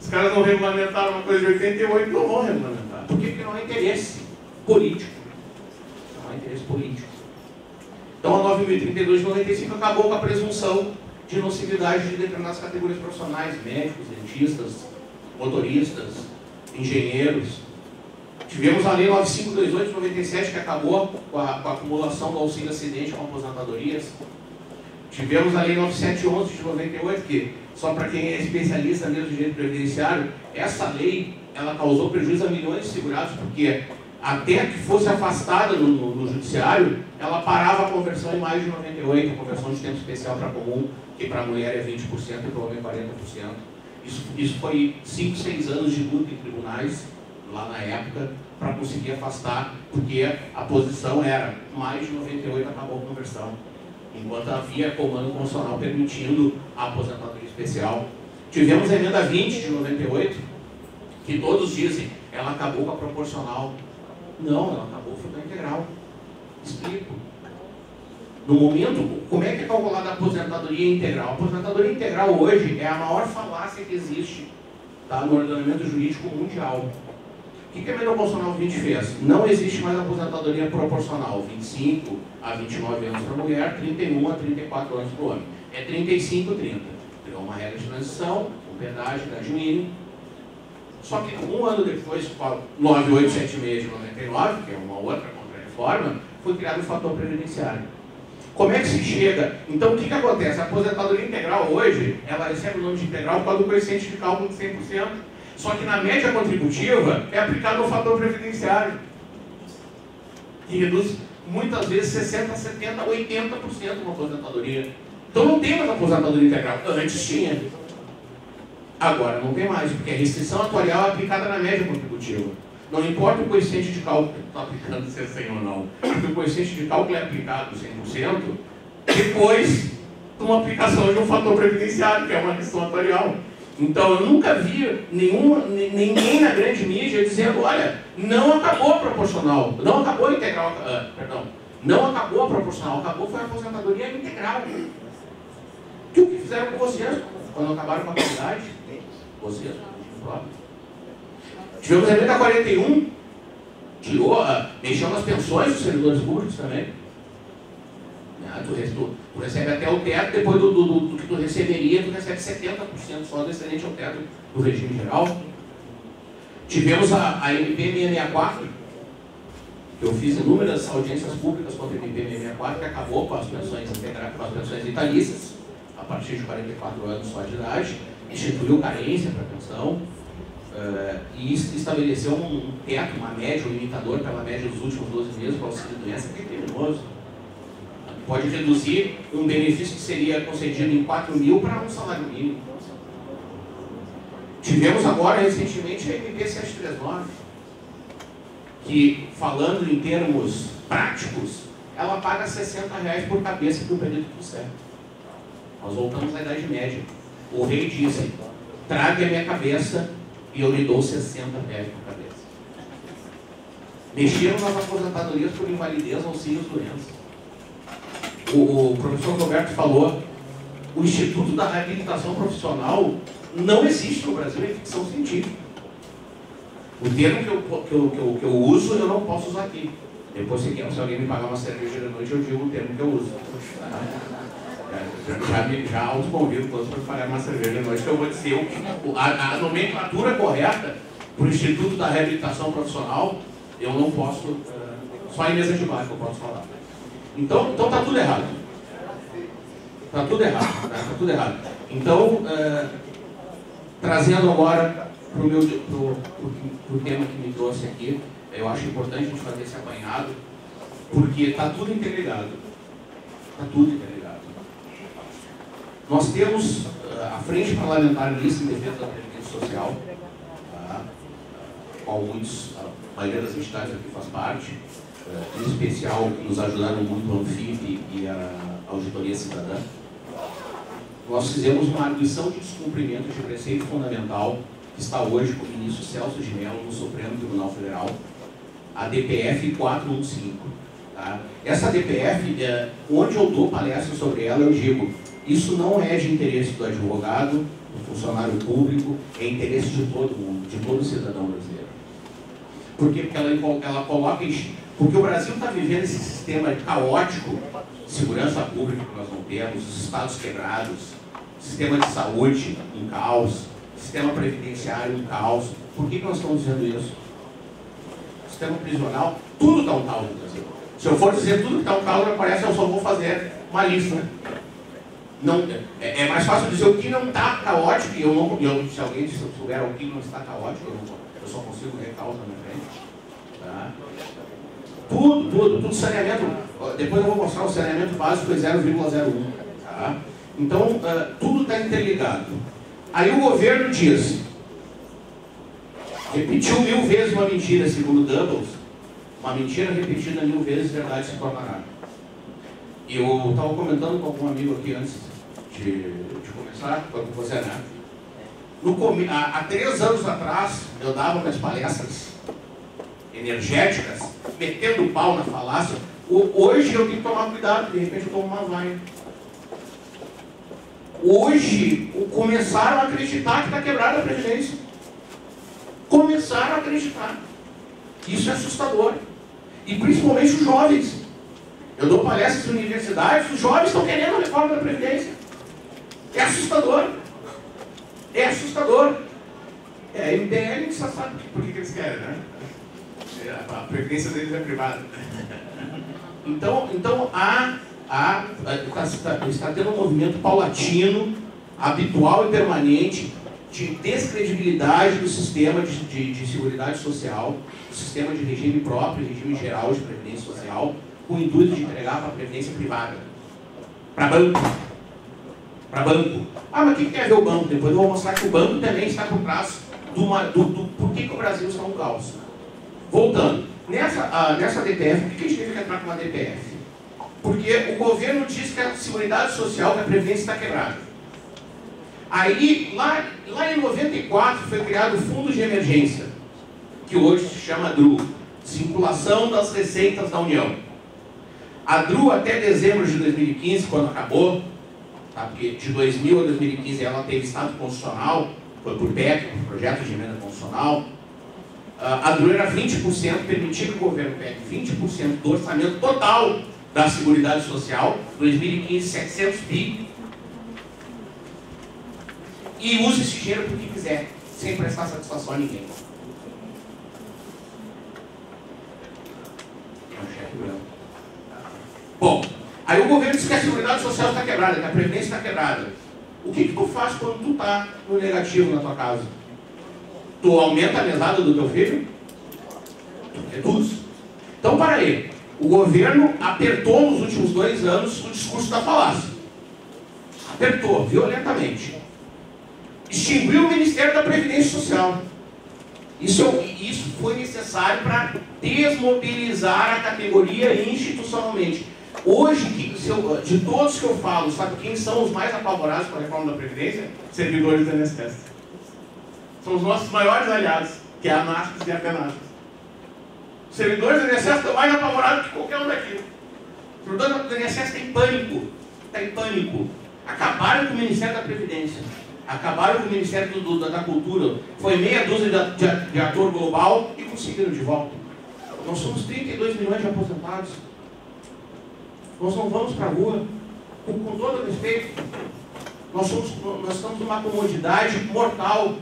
os caras não regulamentaram uma coisa de 88, não vão regulamentar. Por quê? Porque não é interesse político. Não é interesse político. Então a 9.032 de 95 acabou com a presunção de nocividade de determinadas categorias profissionais, médicos, dentistas, motoristas, engenheiros. Tivemos a Lei 9528 de 97, que acabou com a acumulação do auxílio acidente com aposentadorias. Tivemos a Lei 9711 de 98, que, só para quem é especialista mesmo de direito previdenciário, essa lei ela causou prejuízo a milhões de segurados, porque até que fosse afastada no judiciário, ela parava a conversão em mais de 98, a conversão de tempo especial para comum, que para a mulher é 20% e para o homem 40%. Isso foi 5, 6 anos de luta em tribunais, lá na época, para conseguir afastar, porque a posição era mais de 98, acabou a conversão. Enquanto havia comando constitucional permitindo a aposentadoria especial. Tivemos a emenda 20 de 98, que todos dizem, ela acabou com a proporcional. Não, ela acabou com a integral. Explico. No momento, como é que é calculada a aposentadoria integral? A aposentadoria integral hoje é a maior falácia que existe, tá, no ordenamento jurídico mundial. O que a emenda constitucional 20 fez? Não existe mais aposentadoria proporcional, 25 a 29 anos para a mulher, 31 a 34 anos para o homem. É 35 30. Criou uma regra de transição, um pedágio, idade mínima. Só que um ano depois, com a 9876 de 99, que é uma outra contra-reforma, foi criado o fator previdenciário. Como é que se chega? Então, o que acontece? A aposentadoria integral hoje, ela recebe o nome de integral por causa do coeficiente de cálculo de 100%. Só que na média contributiva é aplicado o fator previdenciário, que reduz muitas vezes 60%, 70%, 80% uma aposentadoria. Então não tem mais aposentadoria integral. Antes tinha. Agora não tem mais, porque a restrição atuarial é aplicada na média contributiva. Não importa o coeficiente de cálculo que está aplicando, se é 100 ou não. Porque o coeficiente de cálculo é aplicado 100% depois de uma aplicação de um fator previdenciário, que é uma restrição atuarial. Então eu nunca vi ninguém na grande mídia dizendo, olha, não acabou a proporcional, não acabou a integral, não acabou a proporcional, acabou foi a aposentadoria integral. Que o que fizeram com vocês quando acabaram com a qualidade? Vocês, próprio. Tivemos a emenda 41, mexeu nas pensões dos servidores públicos também. Tu recebe até o teto, depois do que tu receberia, tu recebe 70% só do excedente ao teto do regime geral. Tivemos a MP 664, que eu fiz inúmeras audiências públicas contra a MP 664, que acabou com as pensões integrais, com as pensões vitalícias, a partir de 44 anos só de idade, instituiu carência para a pensão, e estabeleceu um teto, uma média, um limitador pela média dos últimos 12 meses para o auxílio doença, que é criminoso. Pode reduzir um benefício que seria concedido em 4 mil para um salário mínimo. Tivemos agora, recentemente, a MP 739, que, falando em termos práticos, ela paga R$60 por cabeça para o período do século. Nós voltamos à Idade Média. O rei disse, traga a minha cabeça e eu lhe dou R$60 por cabeça. Mexeram nas aposentadorias por invalidez, auxílios, doenças. O professor Roberto falou, o Instituto da Reabilitação Profissional não existe no Brasil em ficção científica. O termo que eu uso, eu não posso usar aqui. Depois, se alguém me pagar uma cerveja de noite, eu digo o termo que eu uso. Já autoconvido todos para pagar uma cerveja de noite, que eu vou dizer a nomenclatura correta para o Instituto da Reabilitação Profissional, eu não posso, só em mesa de bar que eu posso falar. Então tá tudo errado. Tá tudo errado. Né? Tá tudo errado. Então, trazendo agora para o tema que me trouxe aqui, eu acho importante a gente fazer esse apanhado, porque está tudo interligado. Está tudo interligado. Nós temos a Frente Parlamentar Mista em Defesa da Previdência Social, tá? Qual a maioria das entidades aqui faz parte, em especial que nos ajudaram muito a Anfip e a Auditoria Cidadã. Nós fizemos uma arguição de descumprimento de preceito fundamental, que está hoje com o ministro Celso de Mello no Supremo Tribunal Federal, a DPF 415. Tá? Essa DPF, onde eu dou palestra sobre ela, eu digo, isso não é de interesse do advogado, do funcionário público, é interesse de todo mundo, de todo cidadão brasileiro. Por quê? Porque ela coloca porque o Brasil está vivendo esse sistema caótico, segurança pública que nós não temos, os estados quebrados, sistema de saúde em caos, sistema previdenciário em caos. Por que nós estamos dizendo isso? Sistema prisional, tudo está um caos no Brasil. Se eu for dizer tudo que está um caos, me parece que eu só vou fazer uma lista. Não, é mais fácil dizer o que não está caótico, e se alguém souber o que não está caótico, eu só consigo ver caos na minha frente. Tá? Tudo saneamento. Depois eu vou mostrar o saneamento básico é 0,01. Tá? Então, tudo está interligado. Aí o governo diz, repetiu 1000 vezes uma mentira, segundo Goebbels, uma mentira repetida 1000 vezes, verdade se tornará. E eu estava comentando com algum amigo aqui antes de começar, com você, né? Há 3 anos atrás, eu dava minhas palestras energéticas, metendo o pau na falácia. Hoje eu tenho que tomar cuidado, de repente eu tomo uma vaia. Hoje começaram a acreditar que está quebrada a Previdência. Começaram a acreditar. Isso é assustador. E principalmente os jovens. Eu dou palestras em universidades, os jovens estão querendo a reforma da Previdência. É assustador. É assustador. A MBL só sabe por que eles querem, né? A Previdência deles é privada. Então está tendo um movimento paulatino, habitual e permanente de descredibilidade do sistema de seguridade social, do sistema de regime próprio, regime geral de previdência social, com o intuito de entregar para a previdência privada, para banco. Ah, mas o que tem a ver o banco? Depois eu vou mostrar que o banco também está por trás do porquê que o Brasil está um caos. Voltando, nessa DPF, por que a gente teve que entrar com uma DPF? Porque o governo diz que a seguridade social, que a previdência está quebrada. Aí, lá em 94, foi criado o Fundo de Emergência, que hoje se chama DRU, Circulação das Receitas da União. A DRU, até dezembro de 2015, quando acabou, tá? Porque de 2000 a 2015 ela teve estado constitucional, foi por PEC, por projeto de emenda constitucional. A DRU era 20%, permitia que o governo pegue 20% do orçamento total da Seguridade Social, 2015, 700 bi, e use esse dinheiro para o que quiser, sem prestar satisfação a ninguém. Bom, aí o governo diz que a Seguridade Social está quebrada, que a Previdência está quebrada. O que tu faz quando tu está no negativo na tua casa? Tu aumenta a mesada do teu filho? Tu reduz. Então, para aí. O governo apertou nos últimos 2 anos o discurso da falácia. Apertou violentamente. Extinguiu o Ministério da Previdência Social. Isso foi necessário para desmobilizar a categoria institucionalmente. Hoje, de todos que eu falo, sabe quem são os mais apavorados com a reforma da Previdência? Servidores do INSS. São os nossos maiores aliados, que é a ANASPES e a FENASPES. Os servidores do INSS estão mais apavorados que qualquer um daqui. O servidor do INSS tem pânico. Está em pânico. Acabaram com o Ministério da Previdência. Acabaram com o Ministério da Cultura. Foi meia dúzia de ator global e conseguiram de volta. Nós somos 32 milhões de aposentados. Nós não vamos para a rua. Com todo respeito. Nós estamos numa comodidade mortal.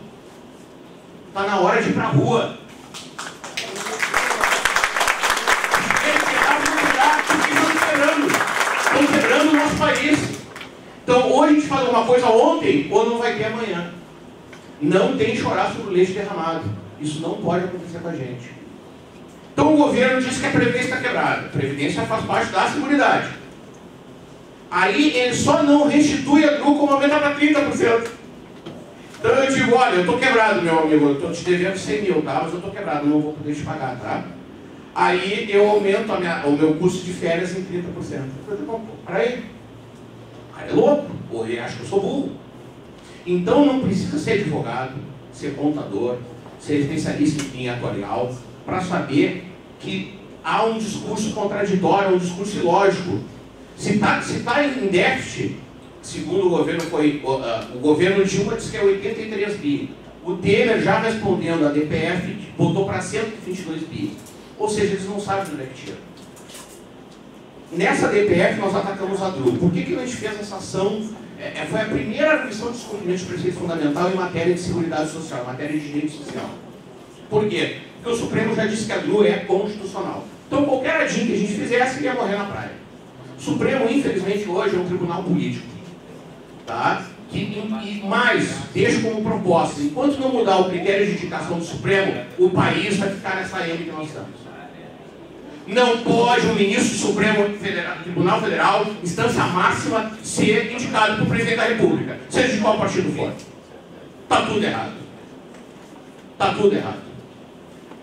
Está na hora de ir para a rua. Estão quebrando o nosso país. Então, ou a gente faz uma coisa ontem, ou não vai ter amanhã. Não tem chorar sobre o leite derramado. Isso não pode acontecer com a gente. Então, o governo diz que a Previdência está quebrada. A Previdência faz parte da Seguridade. Aí, ele só não restitui a GRU como aumenta para 30%. Então, eu digo, olha, eu estou quebrado, meu amigo. Eu estou te devendo 100 mil, tá? Mas eu estou quebrado, não vou poder te pagar, tá? Aí, eu aumento o meu custo de férias em 30%. Eu digo, peraí. O cara é louco, ou ele acha que eu sou burro. Então não precisa ser advogado, ser contador, ser especialista em atuarial, para saber que há um discurso contraditório, um discurso ilógico. Se está em déficit, segundo o governo, o governo Dilma disse que é 83 bi. O Temer, já respondendo a DPF, botou para 122 bi. Ou seja, eles não sabem de onde é que tira. Nessa DPF nós atacamos a GRU. Por que a gente fez essa ação? Foi a primeira revisão de descumprimento de preceito fundamental em matéria de seguridade social, em matéria de direito social. Por quê? Porque o Supremo já disse que a GRU é constitucional. Então qualquer adinho que a gente fizesse ia morrer na praia. O Supremo, infelizmente, hoje é um tribunal político. Tá? Mas, deixo como proposta, enquanto não mudar o critério de indicação do Supremo, o país vai ficar nessa M que nós estamos. Não pode o ministro do Supremo Tribunal Federal, instância máxima, ser indicado por presidente da República, seja de qual partido for. Está tudo errado. Está tudo errado.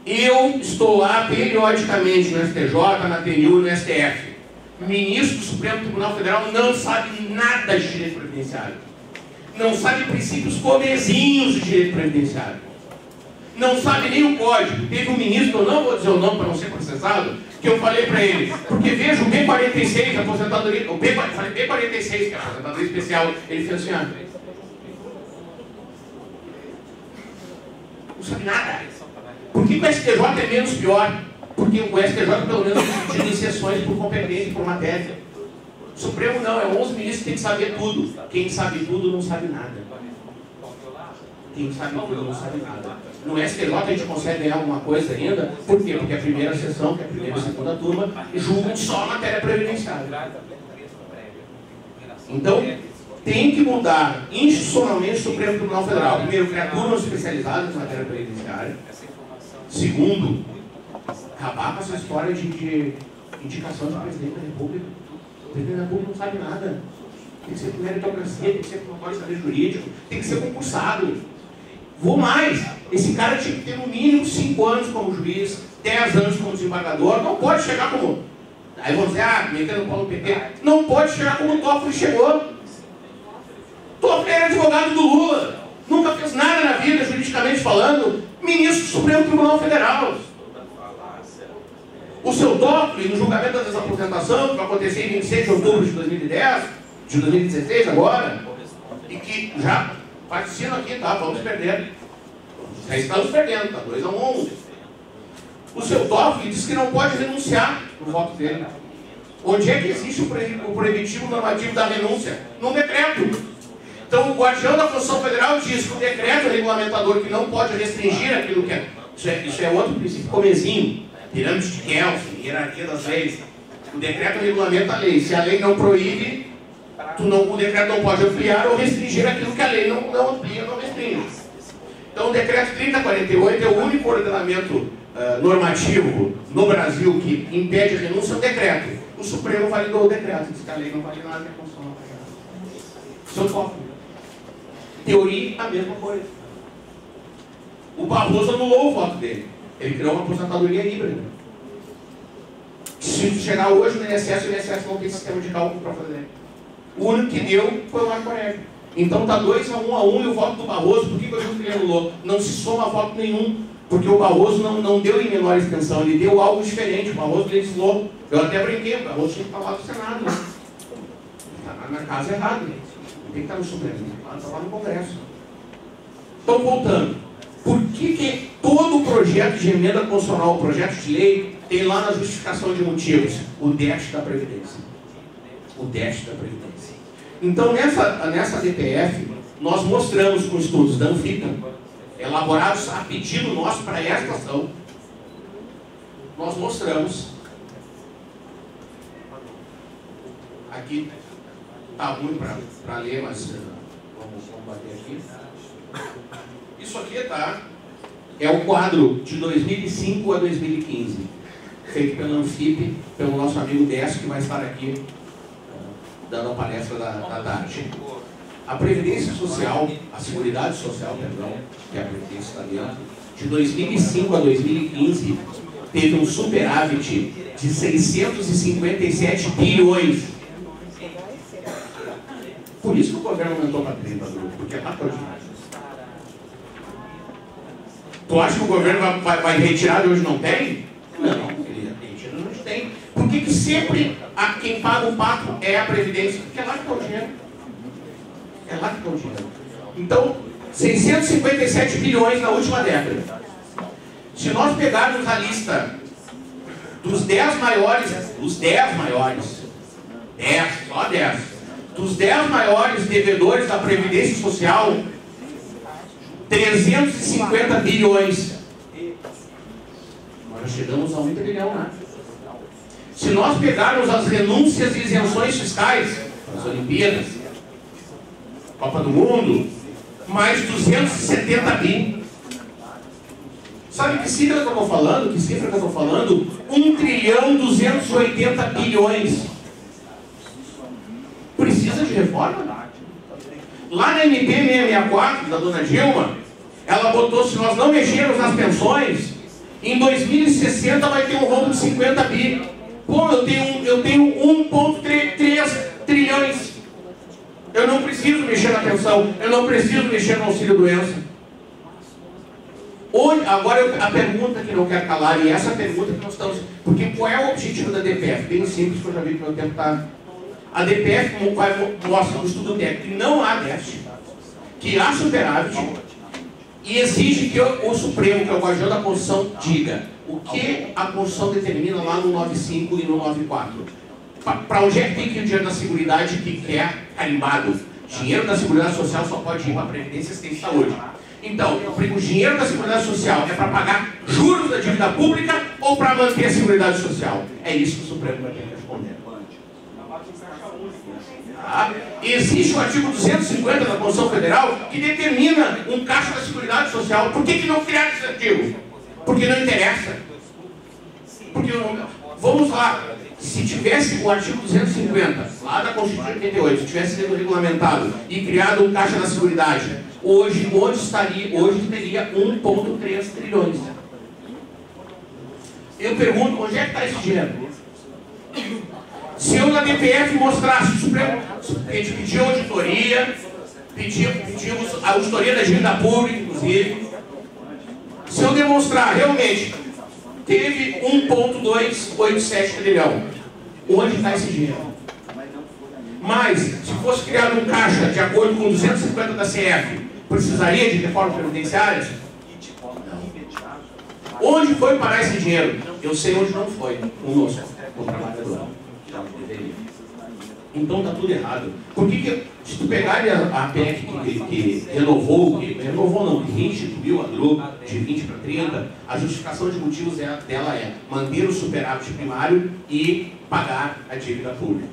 Eu estou lá periodicamente no STJ, na TNU, no STF. O ministro do Supremo Tribunal Federal não sabe nada de direito previdenciário. Não sabe princípios comezinhos de direito previdenciário. Não sabe nem o código. Teve um ministro, eu não vou dizer o nome para não ser processado, que eu falei para ele, porque veja o B46, aposentadoria, falei B46, que é a aposentadoria especial, ele fez assim, não sabe nada. Por que o STJ é menos pior? Porque o STJ pelo menos é dividido em sessões por competência, por matéria. O Supremo não, é 11 ministros que tem que saber tudo. Quem sabe tudo não sabe nada. Quem sabe tudo não sabe nada. No STJ a gente consegue ganhar alguma coisa ainda. Por quê? Porque a primeira sessão, que é a primeira e segunda turma, julgam só a matéria previdenciária. Então, tem que mudar institucionalmente o Supremo Tribunal Federal. Primeiro, criar turmas especializadas em matéria previdenciária. Segundo, acabar com essa história de indicação de presidente da República. O presidente da República não sabe nada. Tem que ser por meritocracia, tem que ser por uma saber jurídico, tem que ser concursado. Vou mais, esse cara tinha que ter no mínimo 5 anos como juiz, 10 anos como desembargador, não pode chegar como... Aí vão dizer, metendo o pau no PT, não pode chegar como o Toffoli chegou. Toffoli era advogado do Lula, nunca fez nada na vida, juridicamente falando, ministro do Supremo Tribunal Federal. O seu Toffoli, no julgamento da desaposentação, que vai acontecer em 26 de outubro de 2010, de 2016 agora, e que já patrocina aqui, tá? Vamos perder. Já estamos perdendo, tá? 2-1. O seu Toffoli disse que não pode renunciar no voto dele. Onde é que existe o proibitivo normativo da renúncia? Num decreto. Então, o guardião da Constituição Federal diz que o decreto regulamentador que não pode restringir aquilo que é... Isso é outro princípio comezinho. Pirâmide de Kelsen, hierarquia das leis. O decreto regulamenta a lei. Se a lei não proíbe, o decreto não pode ampliar ou restringir aquilo que a lei não amplia, não restringe. Então, o decreto 3048 é o único ordenamento normativo no Brasil que impede a renúncia é um decreto. O Supremo validou o decreto, disse que a lei não vale nada, que a Constituição não vale nada. Isso é o foco. Teoria, a mesma coisa. O Barroso anulou o voto dele. Ele criou uma aposentadoria híbrida. Se chegar hoje no INSS, o INSS não tem sistema de cálculo para fazer. O único que deu foi o Marco Aurélio. Então está 2 a 1 e o voto do Barroso, por que eu digo que ele anulou? Não se soma voto nenhum, porque o Barroso não deu em menor extensão, ele deu algo diferente, o Barroso legislou. Eu até brinquei, o Barroso tinha que estar lá do Senado. Está na casa errada. Tem que estar no Supremo, está lá no Congresso. Então, voltando. Por que todo o projeto de emenda constitucional, o projeto de lei, tem lá na justificação de motivos o déficit da Previdência? O déficit da Previdência. Então, nessa DPF, nós mostramos com estudos da Anvita, elaborados a pedido nosso para esta ação, nós mostramos, aqui está ruim para ler, mas vamos bater aqui. Isso aqui é o quadro de 2005 a 2015, feito pela Anfip, pelo nosso amigo Décio, que vai estar aqui dando a palestra da tarde. A Previdência Social, a Seguridade Social, perdão, que é a Previdência está dentro, de 2005 a 2015, teve um superávit de 657 bilhões. Por isso que o governo aumentou para 30, porque é 14 mais. Tu acha que o governo vai retirar e hoje não tem? Não, ele retira e não tem. Por que sempre quem paga o pato é a Previdência? Porque é lá que está o dinheiro. É lá que está o dinheiro. Então, 657 bilhões na última década. Se nós pegarmos a lista dos 10 maiores, dos 10 maiores devedores da Previdência Social, 350 bilhões. Nós chegamos a 1 trilhão, né? Se nós pegarmos as renúncias e isenções fiscais, as Olimpíadas, Copa do Mundo, mais 270 bi. Sabe que cifra que eu estou falando? 1 trilhão 280 bilhões. Precisa de reforma? Lá na MP 664 da dona Dilma, ela botou, se nós não mexermos nas pensões, em 2060 vai ter um rombo de 50 bi. Pô, eu tenho 1,3 trilhões. Eu não preciso mexer na pensão, eu não preciso mexer no auxílio-doença. Agora a pergunta que não quer calar, e essa pergunta que nós estamos... Porque qual é o objetivo da DPF? Bem simples, que eu já vi que meu tempo está... A DPF mostra no estudo técnico que não há déficit, que há superávit, e exige que o Supremo, que é o guardião da Constituição, diga o que a Constituição determina lá no 95 e no 94. Para onde é que tem que ir o dinheiro da Seguridade que é carimbado? Dinheiro da Seguridade Social só pode ir para a Previdência e Assistência de Saúde. Então, o dinheiro da Seguridade Social é para pagar juros da dívida pública ou para manter a Seguridade Social? É isso que o Supremo vai ter que responder. Existe o artigo 250 da Constituição Federal que determina um caixa da Seguridade Social. Por que não criar esse artigo? Porque não interessa. Porque não... Vamos lá. Se tivesse o artigo 250, lá da Constituição de 88, se tivesse sido regulamentado e criado um caixa da Seguridade, hoje, onde estaria? Hoje teria 1,3 trilhões. Eu pergunto, onde é que está esse dinheiro? Se eu na DPF mostrasse, o Supremo, a gente pediu auditoria, pedimos a auditoria da dívida pública, inclusive. Se eu demonstrar realmente teve 1,287 trilhão, onde está esse dinheiro? Mas, se fosse criado um caixa de acordo com 250 da CF, precisaria de reformas previdenciárias? Não. Onde foi parar esse dinheiro? Eu sei onde não foi, conosco, com o trabalhador. Então está tudo errado. Por que se tu pegar a PEC que renovou não, que reinstituiu a DRU de 20 para 30, a justificação de motivos dela é manter o superávit primário e pagar a dívida pública.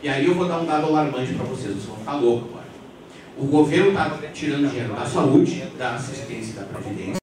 E aí eu vou dar um dado alarmante para vocês vão ficar loucos agora. O governo está tirando dinheiro da saúde, da assistência e da previdência.